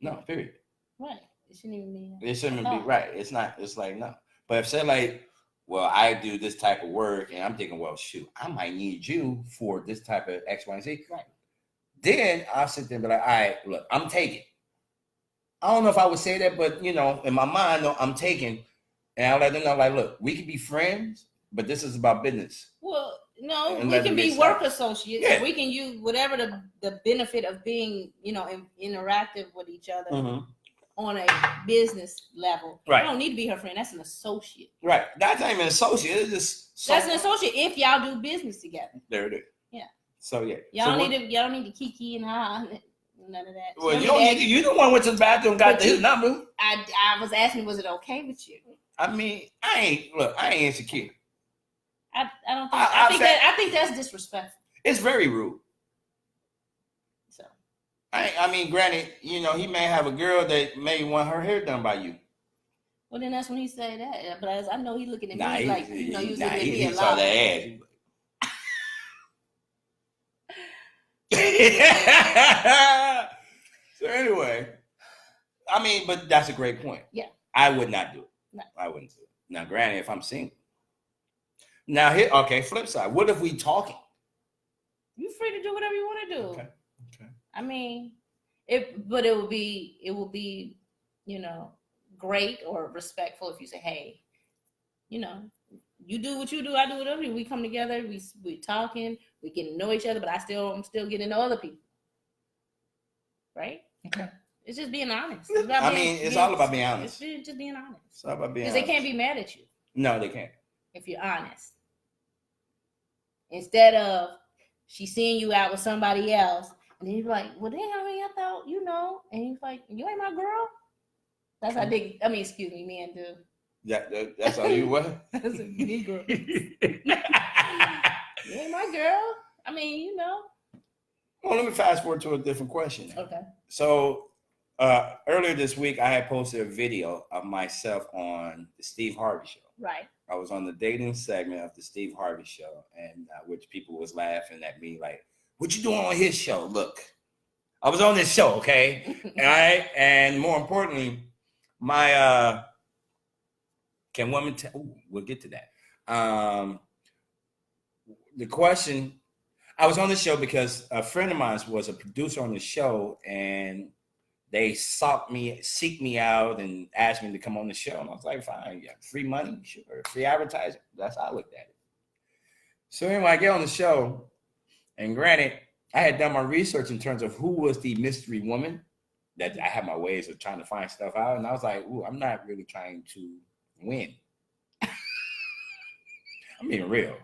A: No, period.
B: Right. It shouldn't even be.
A: It shouldn't be, right. It's not, it's like, no. But if say, like, well, I do this type of work, and I'm thinking, well, shoot, I might need you for this type of X, Y, and Z.
B: Right.
A: Then I'll sit there and be like, all right, look, I'm taking. I don't know if I would say that, but in my mind, no, I'm taking, and I'll let them know, like, look, we can be friends, but this is about business.
B: Well, no, we can be work associates. Yeah. We can use whatever the benefit of being, interactive with each other on a business level.
A: Right.
B: You don't need to be her friend. That's an associate.
A: Right. That's not even an associate. It's just
B: that's an associate if y'all do business together.
A: There it is.
B: Yeah.
A: So yeah.
B: Y'all need to kiki and none of that.
A: Well, you the one went to the bathroom, got his number.
B: I was asking, was it okay with you?
A: I mean, I ain't insecure.
B: I don't think I think that's disrespectful.
A: It's very rude.
B: So
A: I mean, granted, he may have a girl that may want her hair done by you.
B: Well, then that's when he say that. But as I know, he looking at me like he was looking at me a lot.
A: He saw that ass. So anyway, I mean, but that's a great point.
B: Yeah,
A: I would not do it.
B: No.
A: I wouldn't do it. Now, granted, if I'm single. Now here, okay. Flip side. What if we talking?
B: You free to do whatever you want to do.
A: Okay.
B: I mean, it will be, great or respectful if you say, hey, you do what you do, I do whatever. We come together, we talking, we get to know each other, but I'm still getting to know other people. Right?
A: Okay.
B: It's just being honest.
A: It's all about being honest.
B: It's just being honest.
A: It's all about being honest.
B: Because they can't be mad at you.
A: No, they can't.
B: If you're honest. Instead of she seeing you out with somebody else, and then you're like, well, damn, I thought, and he's like, you ain't my girl? That's how excuse me, men do.
A: That's how you what?
B: That's a Negro. You ain't my girl.
A: Well, let me fast forward to a different question.
B: Okay.
A: So earlier this week, I had posted a video of myself on the Steve Harvey Show.
B: Right.
A: I was on the dating segment of the Steve Harvey Show, and which people was laughing at me like, what you doing on his show? Look, I was on this show, okay? All right? And more importantly, my can women we'll get to that. The question, I was on the show because a friend of mine was a producer on the show, and they seek me out and asked me to come on the show. And I was like, fine, yeah, free money, sure, free advertising. That's how I looked at it. So anyway, I get on the show, and granted, I had done my research in terms of who was the mystery woman. That I had my ways of trying to find stuff out. And I was like, I'm not really trying to win. I'm being real.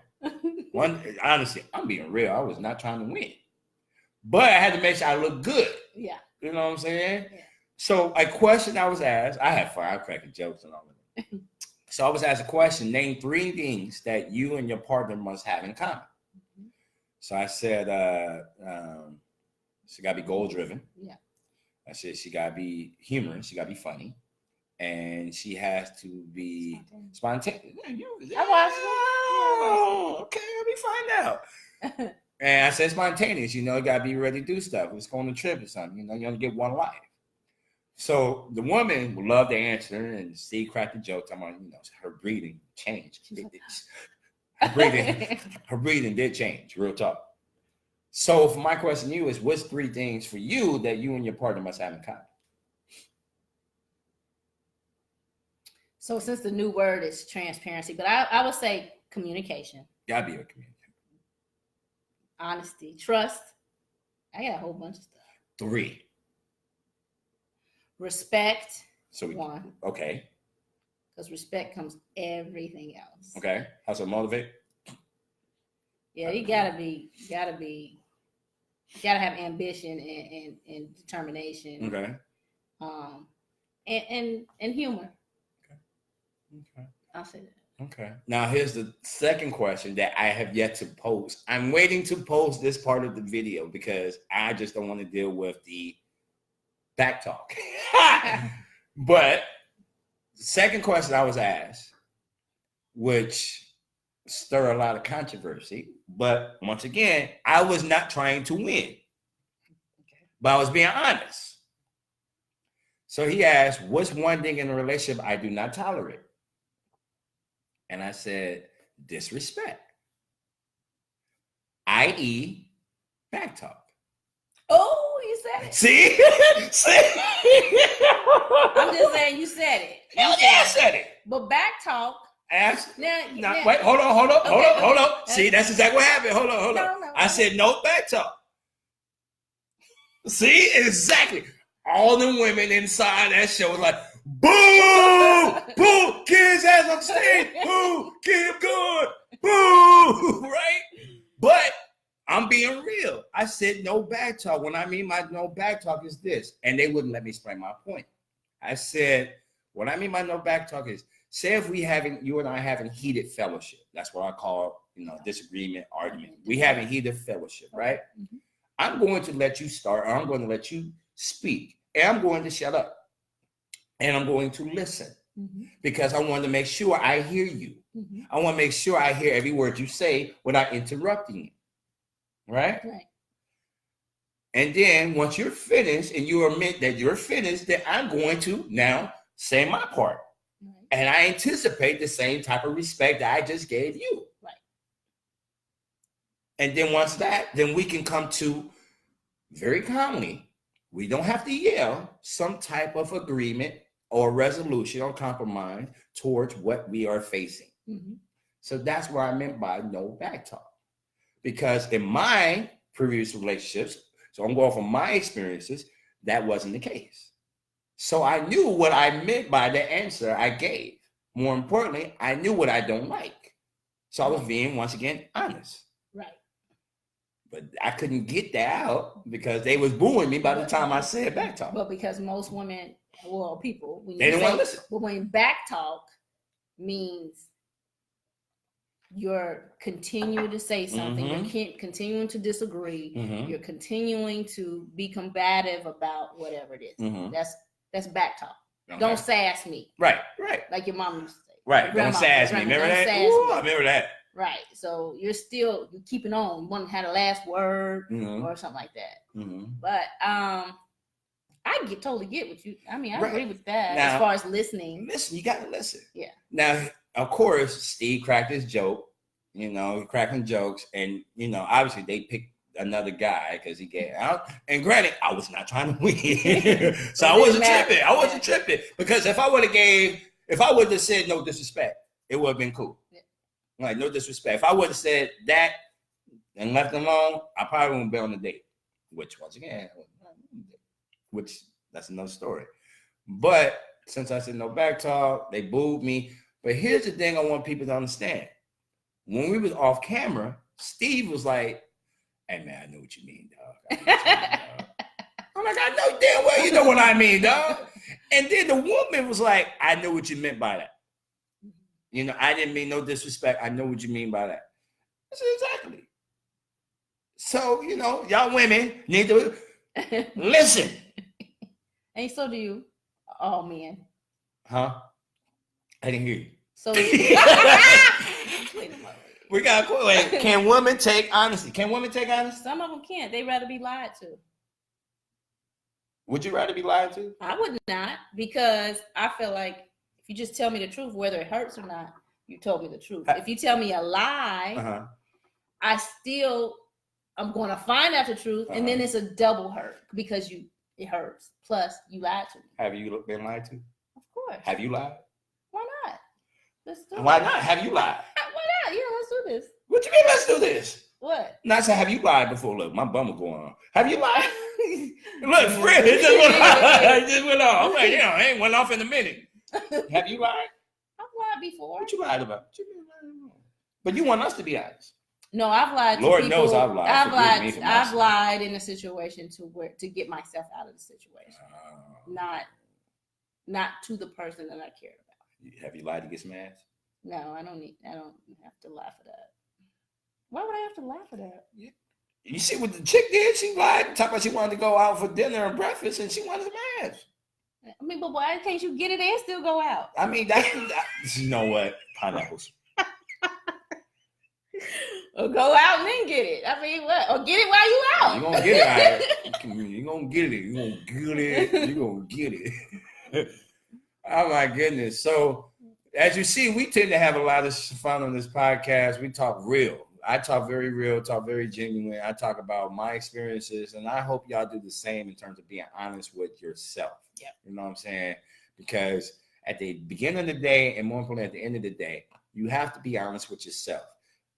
A: Honestly, I'm being real. I was not trying to win. But I had to make sure I look good.
B: Yeah.
A: You know what I'm saying?
B: Yeah.
A: So a question I was asked, I had fun, I was cracking jokes and all of that. So I was asked a question, name 3 things that you and your partner must have in common. Mm-hmm. So I said, she got to be goal-driven.
B: Yeah.
A: I said she got to be humorous, she got to be funny, and she has to be spontaneous.
B: I watched it.
A: Okay, let me find out. And I said spontaneous, you got to be ready to do stuff. Let's go on a trip or something. You only get one life. So the woman would love to answer, and Steve cracked the joke. I'm like, her breathing changed. Her breathing did change, real talk. So for my question to you is, what's 3 things for you that you and your partner must have in common?
B: So since the new word is transparency, but I would say communication.
A: Gotta be a communication.
B: Honesty, trust. I got a whole bunch of stuff.
A: 3.
B: Respect.
A: So
B: 1.
A: Okay.
B: Because respect comes everything else.
A: Okay. How's it motivate?
B: Yeah, you gotta have ambition and determination.
A: Okay.
B: And humor.
A: Okay.
B: I'll say that.
A: Okay. Now here's the second question that I have yet to post. I'm waiting to post this part of the video because I just don't want to deal with the back talk. But the second question I was asked, which stirred a lot of controversy, but once again, I was not trying to win, but I was being honest. So he asked, what's one thing in a relationship I do not tolerate? And I said, disrespect, i.e., back talk.
B: Oh, you said it.
A: See?
B: I'm just saying you said it.
A: Hell yeah, I said it.
B: But back talk.
A: Wait, hold on. See, that's exactly what happened. Hold on.
B: No,
A: I said no back talk. See, exactly. All them women inside that show was like, boo, boo, kids ass on stage, boo, keep him going, boo, right? But I'm being real. I said no back talk. When I mean my no back talk is this, and they wouldn't let me explain my point. I said, what I mean by no back talk is, say if you and I having heated fellowship. That's what I call, disagreement, argument. We having heated fellowship, right? Mm-hmm. I'm going to let you start, or I'm going to let you speak, and I'm going to shut up, and I'm going to listen, because I want to make sure I hear you. Mm-hmm. I want to make sure I hear every word you say without interrupting you, right? And then once you're finished and you admit that you're finished, then I'm going to now say my part. And I anticipate the same type of respect that I just gave you. Right. And then once then we can come to, very calmly, we don't have to yell, some type of agreement or resolution or compromise towards what we are facing. Mm-hmm. So that's what I meant by no back talk. Because in my previous relationships, so I'm going from my experiences, that wasn't the case. So I knew what I meant by the answer I gave. More importantly, I knew what I don't like. So I was being, once again, honest. Right. But I couldn't get that out because they was booing me by the time I said back talk.
B: But because most women, people,
A: they don't want to listen.
B: But when back talk means you're continuing to say something, you're continuing to disagree, you're continuing to be combative about whatever it is. That's back talk. Okay. Don't sass me.
A: Right.
B: Like your mom used to say.
A: Right. Don't sass me. Remember that? Ooh, I remember that.
B: Right. So you're keeping on. You want to have the last word or something like that. But I totally get what you. I mean, I agree with that now, as far as listening.
A: Listen, you got to listen.
B: Yeah.
A: Now, of course, Steve cracked his joke. Cracking jokes, and obviously they picked another guy because he gave out. And granted, I was not trying to win, so I wasn't tripping. I wasn't tripping because if I would have said no disrespect, it would have been cool. Yeah. Like no disrespect. If I would have said that and left them alone, I probably wouldn't be on the date. Which once again, that's another story. But since I said no back talk, they booed me. But here's the thing I want people to understand. When we was off camera, Steve was like, hey, man, I know what you mean, dog. I'm like, I know damn well you know what I mean, dog. And then the woman was like, I know what you meant by that. I didn't mean no disrespect. I know what you mean by that. I said, exactly. So, y'all women need to listen.
B: And so do you. Oh, man.
A: Huh? I didn't hear you.
B: So
A: we got to wait. Can women take honesty? Can women take honesty?
B: Some of them can't. They'd rather be lied to.
A: Would you rather be lied to? I
B: would not, because I feel like if you just tell me the truth, whether it hurts or not, you told me the truth. If you tell me a lie, I'm going to find out the truth, and then it's a double hurt because it hurts. Plus, you lied to me.
A: Have you been lied to?
B: Of course.
A: Have you lied?
B: Why not? Let's do it.
A: Why not? Have you lied?
B: Why not? Yeah, let's do this.
A: What you mean, let's do this?
B: What?
A: Not say, have you lied before? Look, my bum was going on. Have you lied? Look, Fred, it just went off. It just went off. I'm like, it ain't went off in a minute. Have you lied?
B: I've lied before.
A: What you lied about? But you want us to be honest.
B: No, I've lied.
A: Lord to knows I've lied.
B: I've lied in a situation to get myself out of the situation. Not to the person that I cared about.
A: Have you lied to get some ass?
B: No, I don't have to lie for that. Why would I have to lie for that?
A: Yeah. You see what the chick did? She lied. Talk about she wanted to go out for dinner and breakfast, and she wanted some ass.
B: I mean, but why can't you get it and still go out?
A: I mean, you know what? Pineapples.
B: Or go out and then get it. I mean, what? Or get it while you out.
A: You're going to get it out. You're going to get it. You're going to get it. You're going to get it. Oh, my goodness. So, as you see, we tend to have a lot of fun on this podcast. We talk real. I talk very real, talk very genuine. I talk about my experiences, and I hope y'all do the same in terms of being honest with yourself.
B: Yeah.
A: You know what I'm saying? Because at the beginning of the day, and more importantly, at the end of the day, you have to be honest with yourself.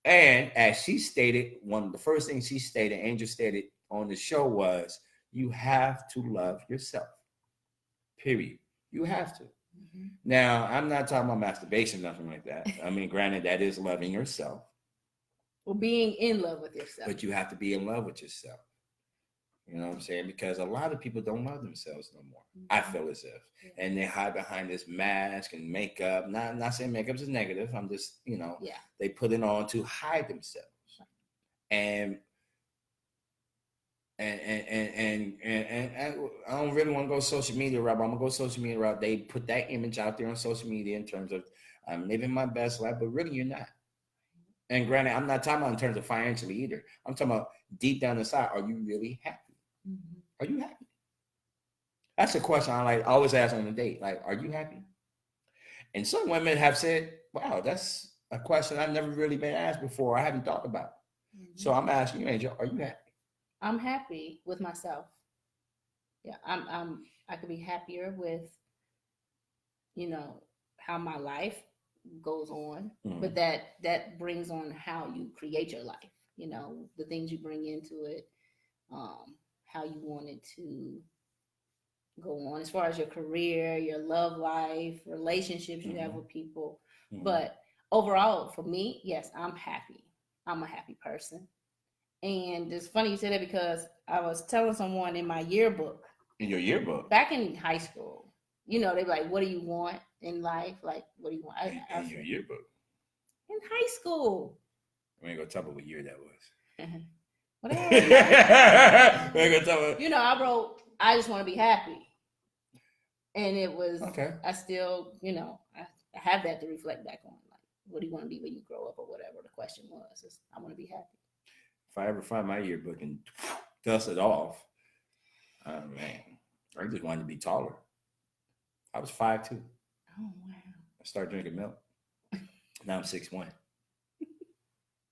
A: And as she stated, one of the first things she stated, Angel stated on the show was, you have to love yourself. Period. You have to. Mm-hmm. Now, I'm not talking about masturbation, nothing like that. I mean, granted, that is loving yourself.
B: Well, being in love with yourself.
A: But you have to be in love with yourself. You know what I'm saying? Because a lot of people don't love themselves no more. Mm-hmm. I feel as if. Yeah. And they hide behind this mask and makeup. Not saying makeup is negative. I'm just, they put it on to hide themselves. And I don't really want to go social media route, but I'm going to go social media route. They put that image out there on social media in terms of, I'm living my best life, but really you're not. And granted, I'm not talking about in terms of financially either. I'm talking about deep down inside, are you really happy? Mm-hmm. Are you happy? That's a question I always ask on a date. Like, are you happy? And some women have said, wow, that's a question I've never really been asked before. I haven't thought about. Mm-hmm. So I'm asking you, Angel, are you happy?
B: I'm happy with myself. Yeah, I could be happier with, how my life goes on, mm-hmm. but that brings on how you create your life. The things you bring into it, how you want it to go on as far as your career, your love life, relationships you mm-hmm. have with people. Mm-hmm. But overall, for me, yes, I'm happy. I'm a happy person. And it's funny you say that because I was telling someone in my yearbook.
A: In your yearbook?
B: Back in high school. They'd be like, what do you want in life? Like, what do you want?
A: In your yearbook?
B: In high school.
A: We ain't going to talk about what year that was.
B: Whatever.
A: We ain't going to talk about...
B: I wrote, I just want to be happy. And it was...
A: Okay.
B: I still, I have that to reflect back on. Like, what do you want to be when you grow up or whatever the question was. I want to be happy.
A: If I ever find my yearbook and dust it off, oh man, I just wanted to be taller. I was 5'2". Oh
B: wow!
A: I started drinking milk. Now I'm 6'1".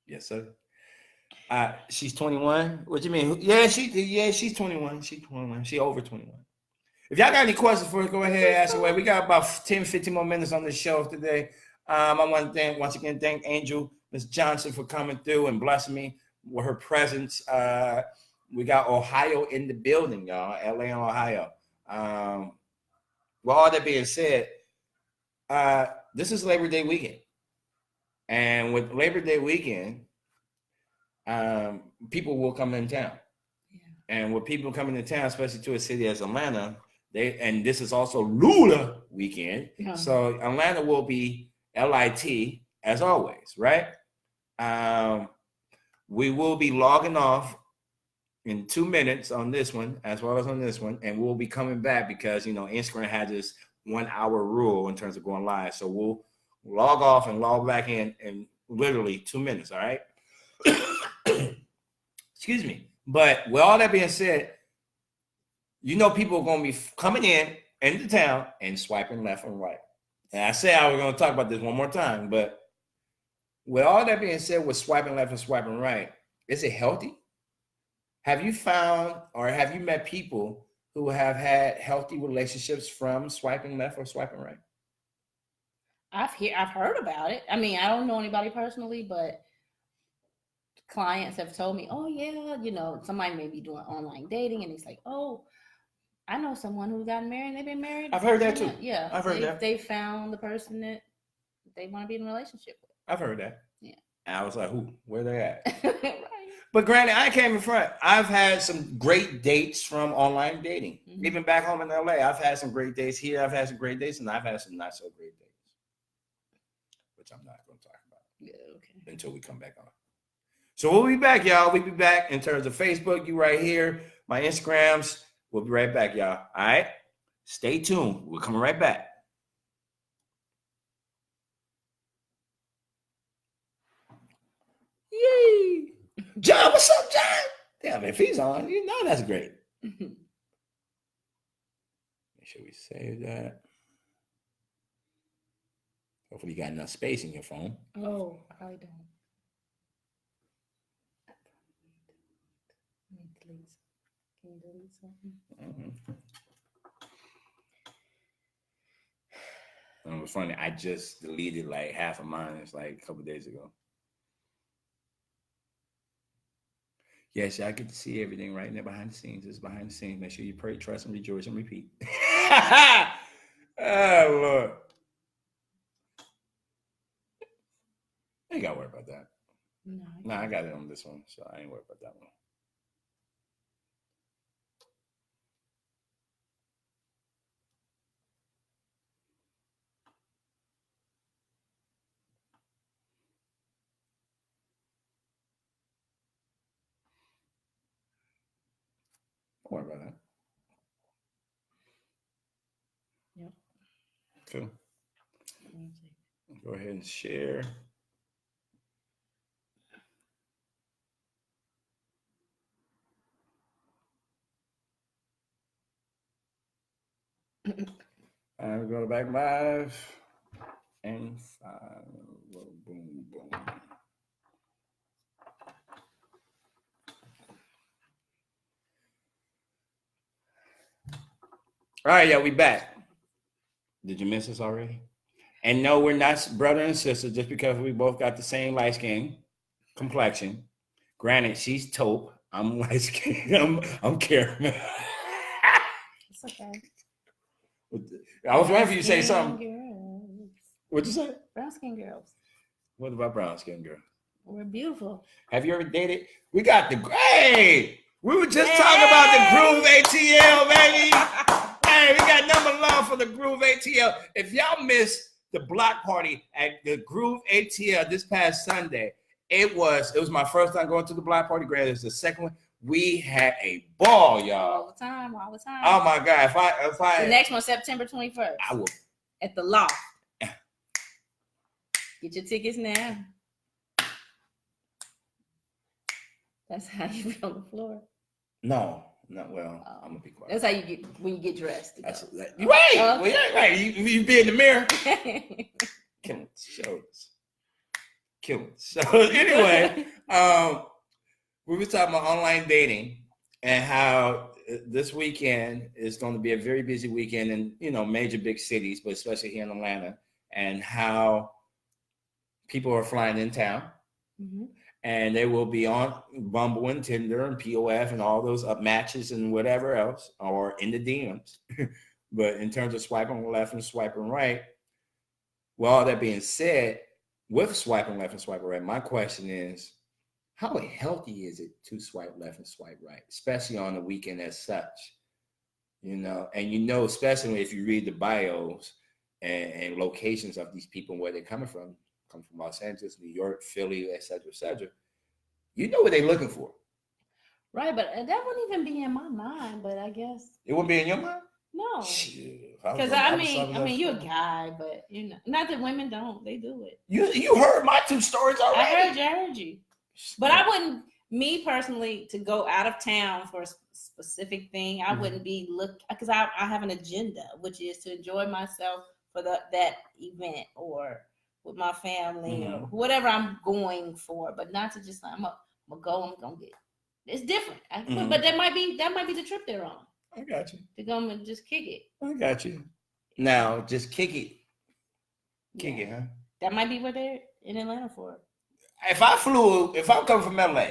A: Yes, sir. She's 21. What you mean? Yeah, she's 21. She's 21. She over 21. If y'all got any questions for us, go ahead and ask away. We got about 10, 15 more minutes on the show today. I want to once again thank Angel, Ms. Johnson, for coming through and blessing me with her presence. We got Ohio in the building, y'all. LA and Ohio. With all that being said, this is Labor Day weekend. And with Labor Day weekend, people will come in town. Yeah. And with people coming to town, especially to a city as Atlanta, and this is also Lula weekend. Yeah. So Atlanta will be LIT as always, right? We will be logging off in 2 minutes on this one, as well as on this one, and we'll be coming back because Instagram has this 1 hour rule in terms of going live. So we'll log off and log back in literally 2 minutes. All right. Excuse me. But with all that being said, people are going to be coming into town and swiping left and right. And I said I was going to talk about this one more time, but with all that being said, with swiping left and swiping right, is it healthy? Have you found or have you met people who have had healthy relationships from swiping left or swiping right?
B: I've heard about it. I mean, I don't know anybody personally, but clients have told me, oh yeah, somebody may be doing online dating and it's like, oh, I know someone who got married and they've been married.
A: I've heard that too.
B: Yeah.
A: I've heard that.
B: They found the person that they want to be in a relationship with.
A: I've heard that.
B: Yeah.
A: And I was like, where they at?
B: Right.
A: But granted, I came in front. I've had some great dates from online dating. Mm-hmm. Even back home in LA, I've had some great dates here. I've had some great dates, and I've had some not so great dates, which I'm not going to talk about.
B: Yeah, okay.
A: Until we come back on. So we'll be back, y'all. We'll be back in terms of Facebook. You right here. My Instagrams. We'll be right back, y'all. All right? Stay tuned. We're coming right back. Yay! John, what's up, John? Damn, if he's on, that's great. Make sure we save that. Hopefully, you got enough space in your phone.
B: Oh, I probably don't. Can you delete something?
A: Mm-hmm. And it was funny. I just deleted like half of mine. It's like a couple days ago. Yes, I get to see everything right there behind the scenes. It's behind the scenes. Make sure you pray, trust, and rejoice, and repeat. Oh, Lord. I ain't got to worry about that. No, I got it on this one, so I ain't worried about that one. Don't worry about that.
B: Yep.
A: Cool. Go ahead and share. I'm going to back live and 5. Boom, boom. All right, yeah, we back. Did you miss us already? And no, we're not brother and sister just because we both got the same light skin complexion. Granted, she's taupe. I'm light skin. I'm caramel.
B: It's okay.
A: I was waiting for you to say something.
B: Girls.
A: What'd you say?
B: Brown skin girls.
A: What about brown skin girl?
B: We're beautiful.
A: Have you ever dated? We got the hey. We were just talking about the Groove ATL, baby. Hey, we got number love for the Groove ATL. If y'all missed the block party at the Groove ATL this past Sunday, it was my first time going to the block party. Granted, it's the second one. We had a ball, y'all.
B: All the time.
A: Oh my God! If I
B: the next one, September 21st.
A: I will
B: at the Loft. Get your tickets now. That's how you be on the floor.
A: No. Well, I'm gonna be quiet.
B: That's how you get when you get dressed.
A: Right. Well, yeah, right. You be in the mirror. Killing shows. So anyway, we were talking about online dating and how this weekend is going to be a very busy weekend in major big cities, but especially here in Atlanta, and how people are flying in town. Mm-hmm. And they will be on Bumble and Tinder and POF and all those up matches and whatever else, or in the DMs. But in terms of swiping left and swiping right, well, all that being said, with swiping left and swiping right, my question is, how healthy is it to swipe left and swipe right, especially on the weekend as such? And especially if you read the bios and locations of these people and where they're coming from. Come from Los Angeles, New York, Philly, et cetera, you know what they're looking for.
B: Right, but that wouldn't even be in my mind, but I guess.
A: It wouldn't be in your mind?
B: No. Because I mean, you're a guy, but not that women don't. They do it.
A: You heard my 2 stories already.
B: I heard you. But I wouldn't, me personally, to go out of town for a specific thing, I wouldn't be because I have an agenda, which is to enjoy myself for that event or with my family or whatever I'm going for, but not to just I'm gonna get. It's different, but that might be the trip they're on.
A: I got you.
B: To go and just kick it.
A: I got you. Now, just kick it. Kick it, huh?
B: That might be what they're in Atlanta for.
A: If I'm coming from LA,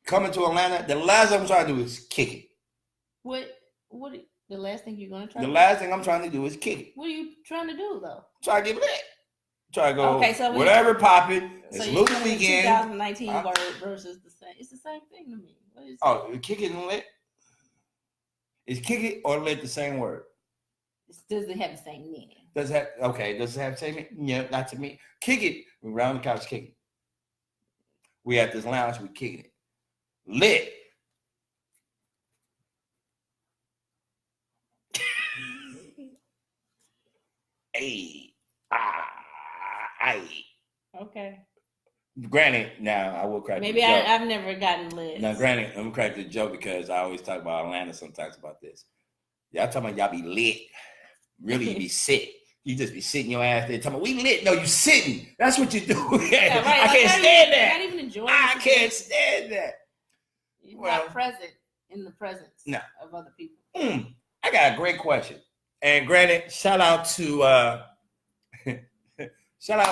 A: coming to Atlanta, the last thing I'm trying to do is kick it.
B: What the last thing you're gonna try?
A: The last thing I'm trying to do is kick it.
B: What are you trying to do though?
A: Try to get lit. Try to go.
B: Okay, so
A: whatever popping. It's Luke weekend.
B: 2019 word versus the same. It's the same thing to me. What is
A: kick it and lit. Is kick it or lit the same word?
B: Does it have the same meaning?
A: Does it have the same meaning? Yeah, not to me. Kick it. We're around the couch kicking. We at this lounge, we kicking it. Lit.
B: Okay.
A: Granted, now I will crack.
B: Maybe I've never gotten lit.
A: Now, granted, I'm gonna crack the joke because I always talk about Atlanta sometimes about this. Y'all talking about y'all be lit, really be sick. You just be sitting your ass there talking, we lit. No, you sitting. That's what you do.
B: Yeah, right.
A: I can't stand that.
B: Not even enjoying.
A: I can't stand that.
B: You're not present in the presence of other people.
A: I got a great question. And granted, shout out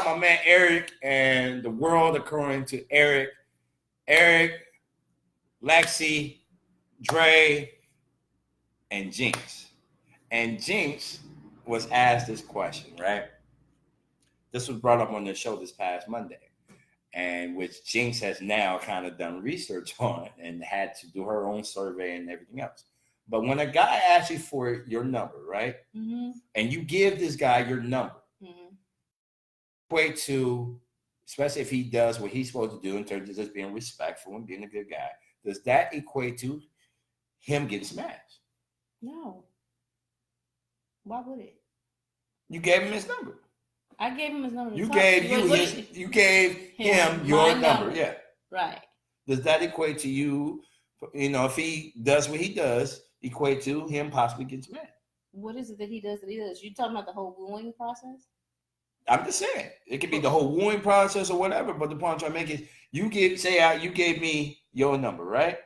A: my man Eric and the world according to Eric, Lexi, Dre, and Jinx. And Jinx was asked this question, right? This was brought up on the show this past Monday, and which Jinx has now kind of done research on and had to do her own survey and everything else. But when a guy asks you for your number, right? Mm-hmm. And you give this guy your number, equate to, especially if he does what he's supposed to do in terms of just being respectful and being a good guy, does that equate to him getting smashed?
B: No. Why would it?
A: You gave him his number.
B: I gave him his number.
A: You gave him your number. Yeah.
B: Right.
A: Does that equate to you, if he does what he does, equate to him possibly getting smashed?
B: What is it that he does that he does? You talking about the whole wooing process?
A: I'm just saying. It could be the whole wooing process or whatever, but the point I'm trying to make is you gave me your number, right?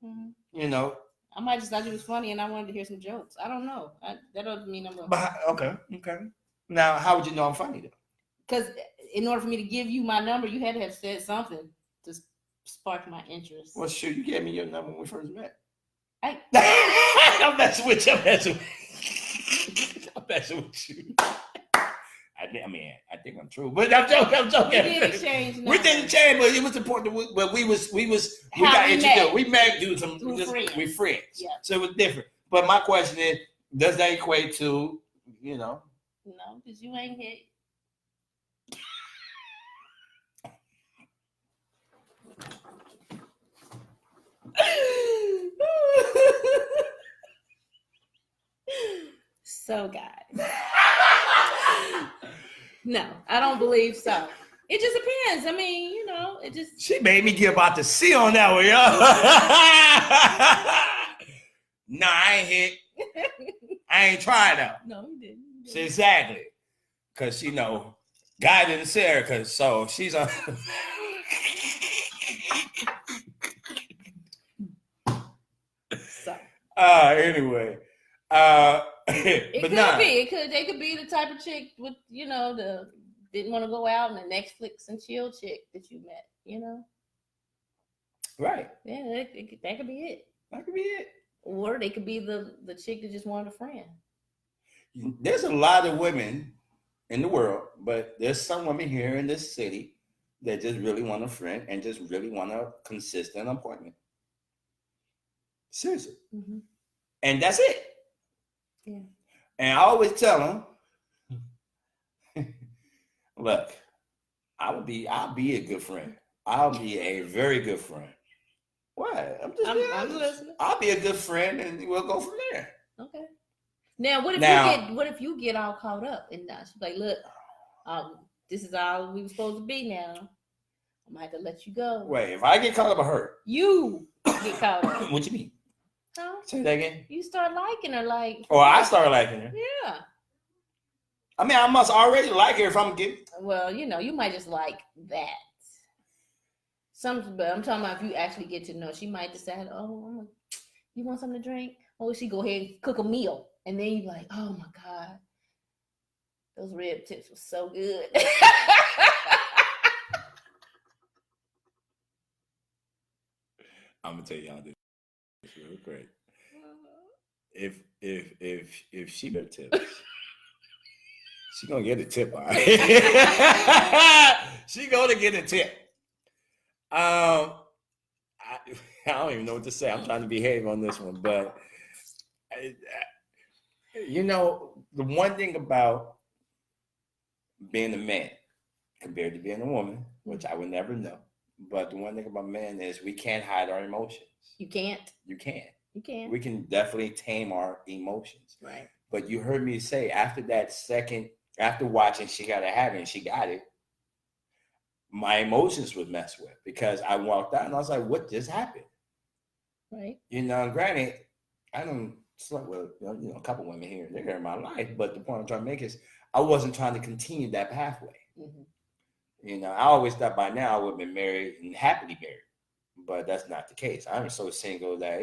A: Mm-hmm.
B: I might just thought you was funny and I wanted to hear some jokes. I don't know. That doesn't mean I'm
A: okay. Now, how would you know I'm funny though?
B: Because in order for me to give you my number, you had to have said something to spark my interest.
A: Well, sure, you gave me your number when we first met.
B: I'm
A: messing with you. I'm messing with you. I think I'm true, but I'm joking.
B: We didn't exchange.
A: We didn't change, but it was important. But we got introduced. We met due to we friends. Yeah. So it was different. But my question is, does that equate to
B: No, because you ain't hit. So, guys. No, I don't believe so. It just depends. I mean, it just.
A: She made me give out the C on that one, y'all. Nah, I ain't hit. I ain't tried though.
B: No, you didn't.
A: Exactly. Because, God didn't say her, so she's on.
B: So.
A: Anyway.
B: It could be. They could be the type of chick with, the didn't want to go out and the Netflix and chill chick that you met,
A: Right.
B: Yeah, that could be it.
A: That could be it.
B: Or they could be the chick that just wanted a friend.
A: There's a lot of women in the world, but there's some women here in this city that just really want a friend and just really want a consistent appointment. Seriously. Mm-hmm. And that's it.
B: Yeah.
A: And I always tell them, look, I'll be a good friend. I'll be a very good friend. What? I'm listening. I'll be a good friend and we'll go from there.
B: Okay. Now, what if you get all caught up in that? She's like, look, this is all we were supposed to be now. I might have to let you go.
A: Wait, if I get caught up with her.
B: You get caught up.
A: What you mean?
B: Huh?
A: Say that again.
B: You start liking her, like.
A: Oh, I start liking her.
B: Yeah.
A: I mean, I must already like her if I'm getting.
B: Well, you might just like that. But I'm talking about if you actually get to know, she might decide, you want something to drink? Or she go ahead and cook a meal, and then you're like, oh my God, those rib tips were so good.
A: I'm gonna tell y'all this real quick. If she rib tips, she gonna get a tip, all right? She gonna get a tip. I don't even know what to say. I'm trying to behave on this one, but the one thing about being a man compared to being a woman, which I would never know, but the one thing about men is we can't hide our emotions.
B: You can't.
A: You can't.
B: You can't.
A: We can definitely tame our emotions.
B: Right.
A: But you heard me say after watching She Gotta Have It and she got it, my emotions would mess with because I walked out and I was like, what just happened?
B: Right.
A: Granted, I don't slept with a couple women here and there in my life, but the point I'm trying to make is I wasn't trying to continue that pathway. Mm-hmm. I always thought by now I would have been married and happily married, but that's not the case. I'm so single that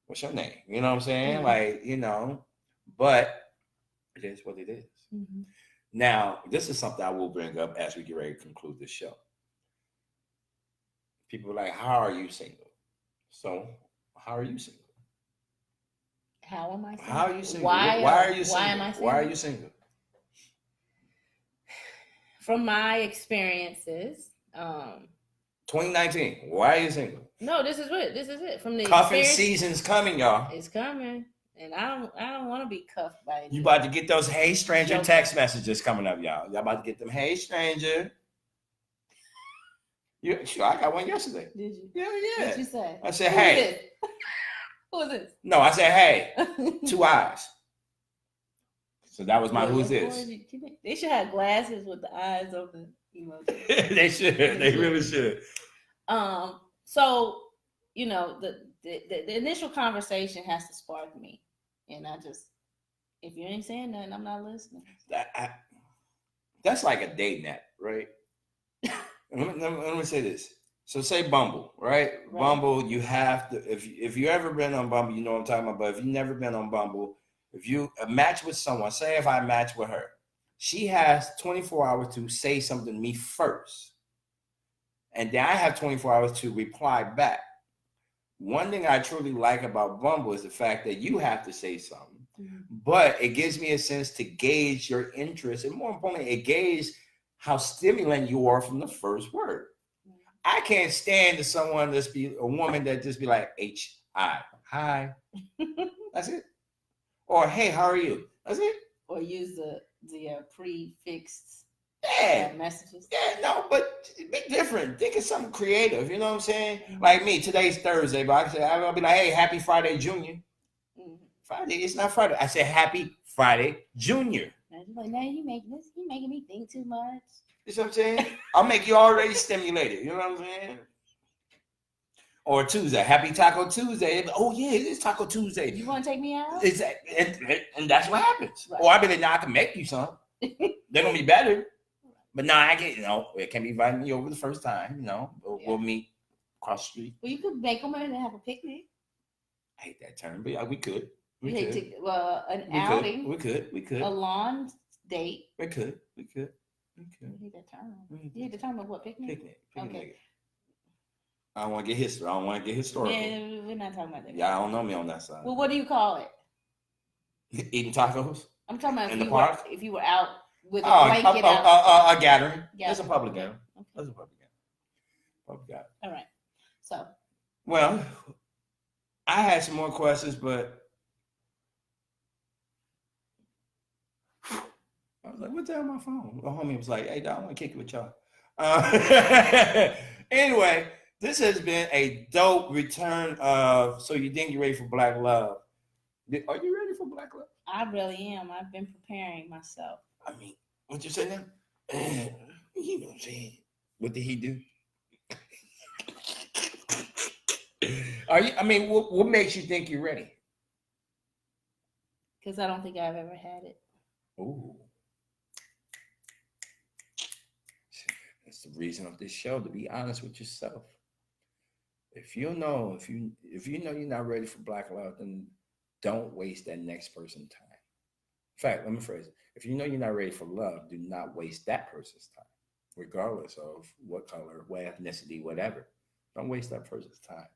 A: what's your name? You know what I'm saying? Mm-hmm. But it is what it is. Mm-hmm. Now, this is something I will bring up as we get ready to conclude this show. People are like, how are you single? So, how are you single?
B: How am I single?
A: How are you single? Why are you single?
B: Why am I single?
A: Why are you single?
B: From my experiences,
A: 2019. Why are you single?
B: No, this is it. From the
A: cuffing season's coming, y'all.
B: It's coming, and I don't want to be cuffed by anything.
A: You about to get those "Hey stranger" text messages coming up, y'all. Y'all about to get them "Hey stranger." Sure, I got one yesterday.
B: Did you?
A: Yeah.
B: What did you say?
A: I said, "Hey."
B: Who is this?
A: No, I said, "Hey." 2 eyes. So that was my "Who's this?"
B: They should have glasses with the eyes open emoji.
A: They should. They really should.
B: So the initial conversation has to spark me, and if you ain't saying nothing, I'm not listening.
A: That's like a date nap, right? Let me say this. So say Bumble, right? Bumble, you have to, if you ever been on Bumble, you know what I'm talking about. But if you've never been on Bumble, if you match with someone, say if I match with her, she has 24 hours to say something to me first. And then I have 24 hours to reply back. One thing I truly like about Bumble is the fact that you have to say something, but it gives me a sense to gauge your interest. And more importantly, it gauges how stimulant you are from the first word. I can't stand someone a woman that just be like, H-I, hi. That's it. Or, hey, how are you? That's it.
B: Or use the prefixed messages.
A: Yeah, no, but be different. Think of something creative. You know what I'm saying? Mm-hmm. Like me, today's Thursday, but I'll be like, hey, happy Friday, Junior. Mm-hmm. Friday, it's not Friday. I said happy Friday, Junior.
B: Like, now you making me think too much.
A: You know what I'm saying? I'll make you already stimulated. You know what I'm saying? Or Tuesday, happy Taco Tuesday. Oh yeah, it is Taco Tuesday.
B: You want to take me out?
A: And that's what happens. Right. Or I be like, I can make you some. They're gonna be better. But now I get, it can be inviting you over the first time. We'll meet across the street.
B: Well, you could make them and have a picnic.
A: I hate that term, but yeah, we could.
B: An outing.
A: We could.
B: A lawn date.
A: We could.
B: You hate that term. You hate the term of what? Picnic? Okay.
A: I don't want to get history. I don't want to get historical.
B: Yeah, we're not talking about that.
A: Yeah, I don't know me on that side.
B: Well, what do you call it?
A: Eating tacos?
B: I'm talking about
A: in the park?
B: If you were out with a blanket out.
A: A gathering. That's a public gathering. Okay. That's a public gathering.
B: All right. So.
A: Well, I had some more questions, but I was like, what's that on my phone? The homie was like, hey, dog, I want to kick it with y'all. Anyway, this has been a dope return of So You Think You're Ready for Black Love. Are you ready for Black Love?
B: I really am. I've been preparing myself.
A: I mean, what you say now? You know what I'm saying? What did he do? What makes you think you're ready?
B: Because I don't think I've ever had it.
A: Ooh. That's the reason of this show, to be honest with yourself. If you know you're not ready for Black love, then don't waste that next person's time. In fact, let me phrase it. If you know you're not ready for love, do not waste that person's time, regardless of what color, what ethnicity, whatever. Don't waste that person's time.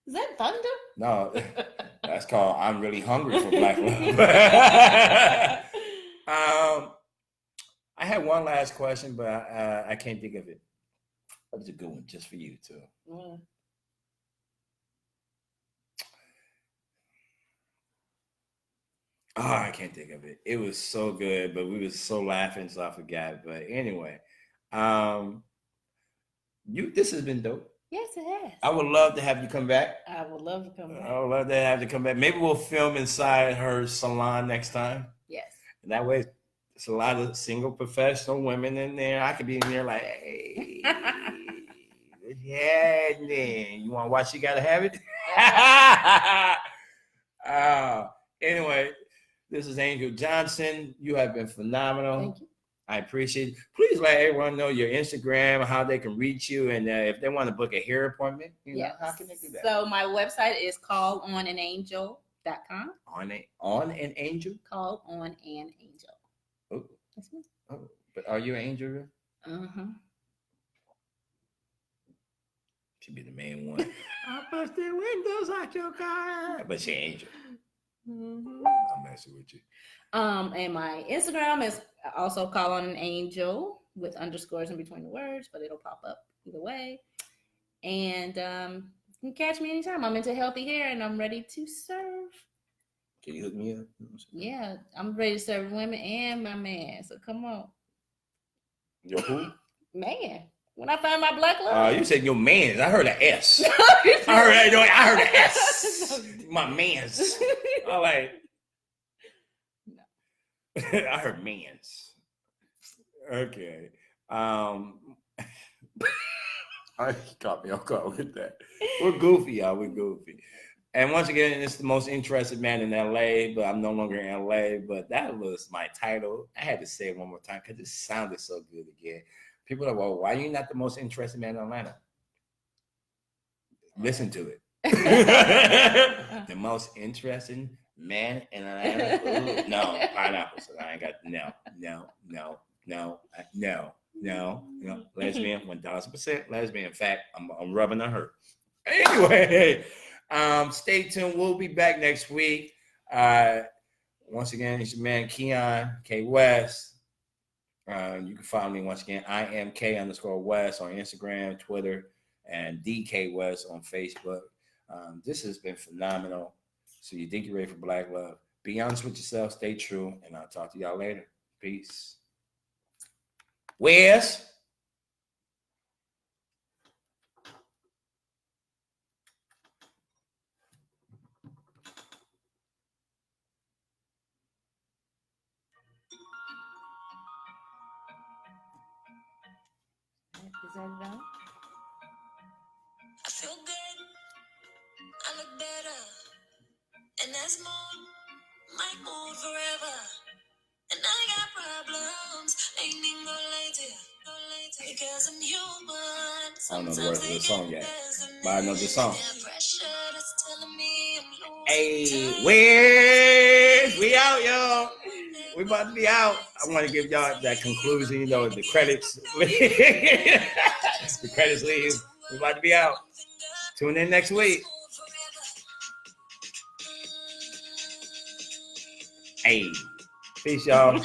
B: Is that thunder?
A: No, that's called I'm really hungry for Black love. I had one last question, but I can't think of it. That was a good one just for you, too. Mm. Oh, I can't think of it. It was so good, but we was so laughing, so I forgot. But anyway, this has been dope.
B: Yes, it has.
A: I would love to have you come back.
B: I would love to come back.
A: I would love to have you come back. Maybe we'll film inside her salon next time.
B: Yes.
A: And that way, it's a lot of single professional women in there. I could be in there like, hey, Yeah, then you want to watch? You gotta have it. Anyway, this is Angel Johnson. You have been phenomenal.
B: Thank you.
A: I appreciate it. Please let everyone know your Instagram, how they can reach you, and if they want to book a hair appointment, how can they do that?
B: So my website is callonanangel.com.
A: On an angel?
B: Call on an angel.
A: Oh. That's me. Oh, but are you an angel?
B: Uh-huh.
A: She be the main one. I bust the windows out your car. But she an angel. Mm-hmm. I'm messing with you.
B: And my Instagram is also call on an angel with underscores in between the words, but it'll pop up either way. And you can catch me anytime. I'm into healthy hair and I'm ready to serve.
A: Can you hook me up?
B: Yeah, I'm ready to serve women and my man. So come on.
A: Your who?
B: Man. When I find my black love.
A: You said your man's. I heard an S. I heard an S. My man's. I'm like, no. I heard man's. Okay. I caught me off guard with that. We're goofy, y'all. We're goofy. And once again, it's the most interested man in LA, but I'm no longer in LA. But that was my title. I had to say it one more time because it sounded so good again. People are, well, why are you not the most interested man in Atlanta? Listen to it. The most interesting man in Atlanta? Ooh, no, pineapple. So I ain't got no. Lesbian, 1,000% lesbian. In fact, I'm rubbing on her. Anyway, stay tuned. We'll be back next week. Once again, it's your man Keion K West. You can follow me once again. I am K_West on Instagram, Twitter, and DK West on Facebook. This has been phenomenal. So you think you're ready for Black love? Be honest with yourself. Stay true, and I'll talk to y'all later. Peace. Wes.
B: Is that enough?
C: I feel good. I look better. And that's more. Might move forever. And I got problems. Ain't even go later. Because I'm human.
A: I don't know the words of the song yet, but I know the song. Hey, where's we out, y'all? We about to be out. I want to give y'all that conclusion, the credits. The credits leave. We about to be out. Tune in next week. Hey, peace, y'all.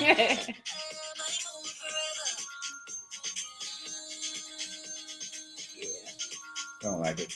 A: I don't like it.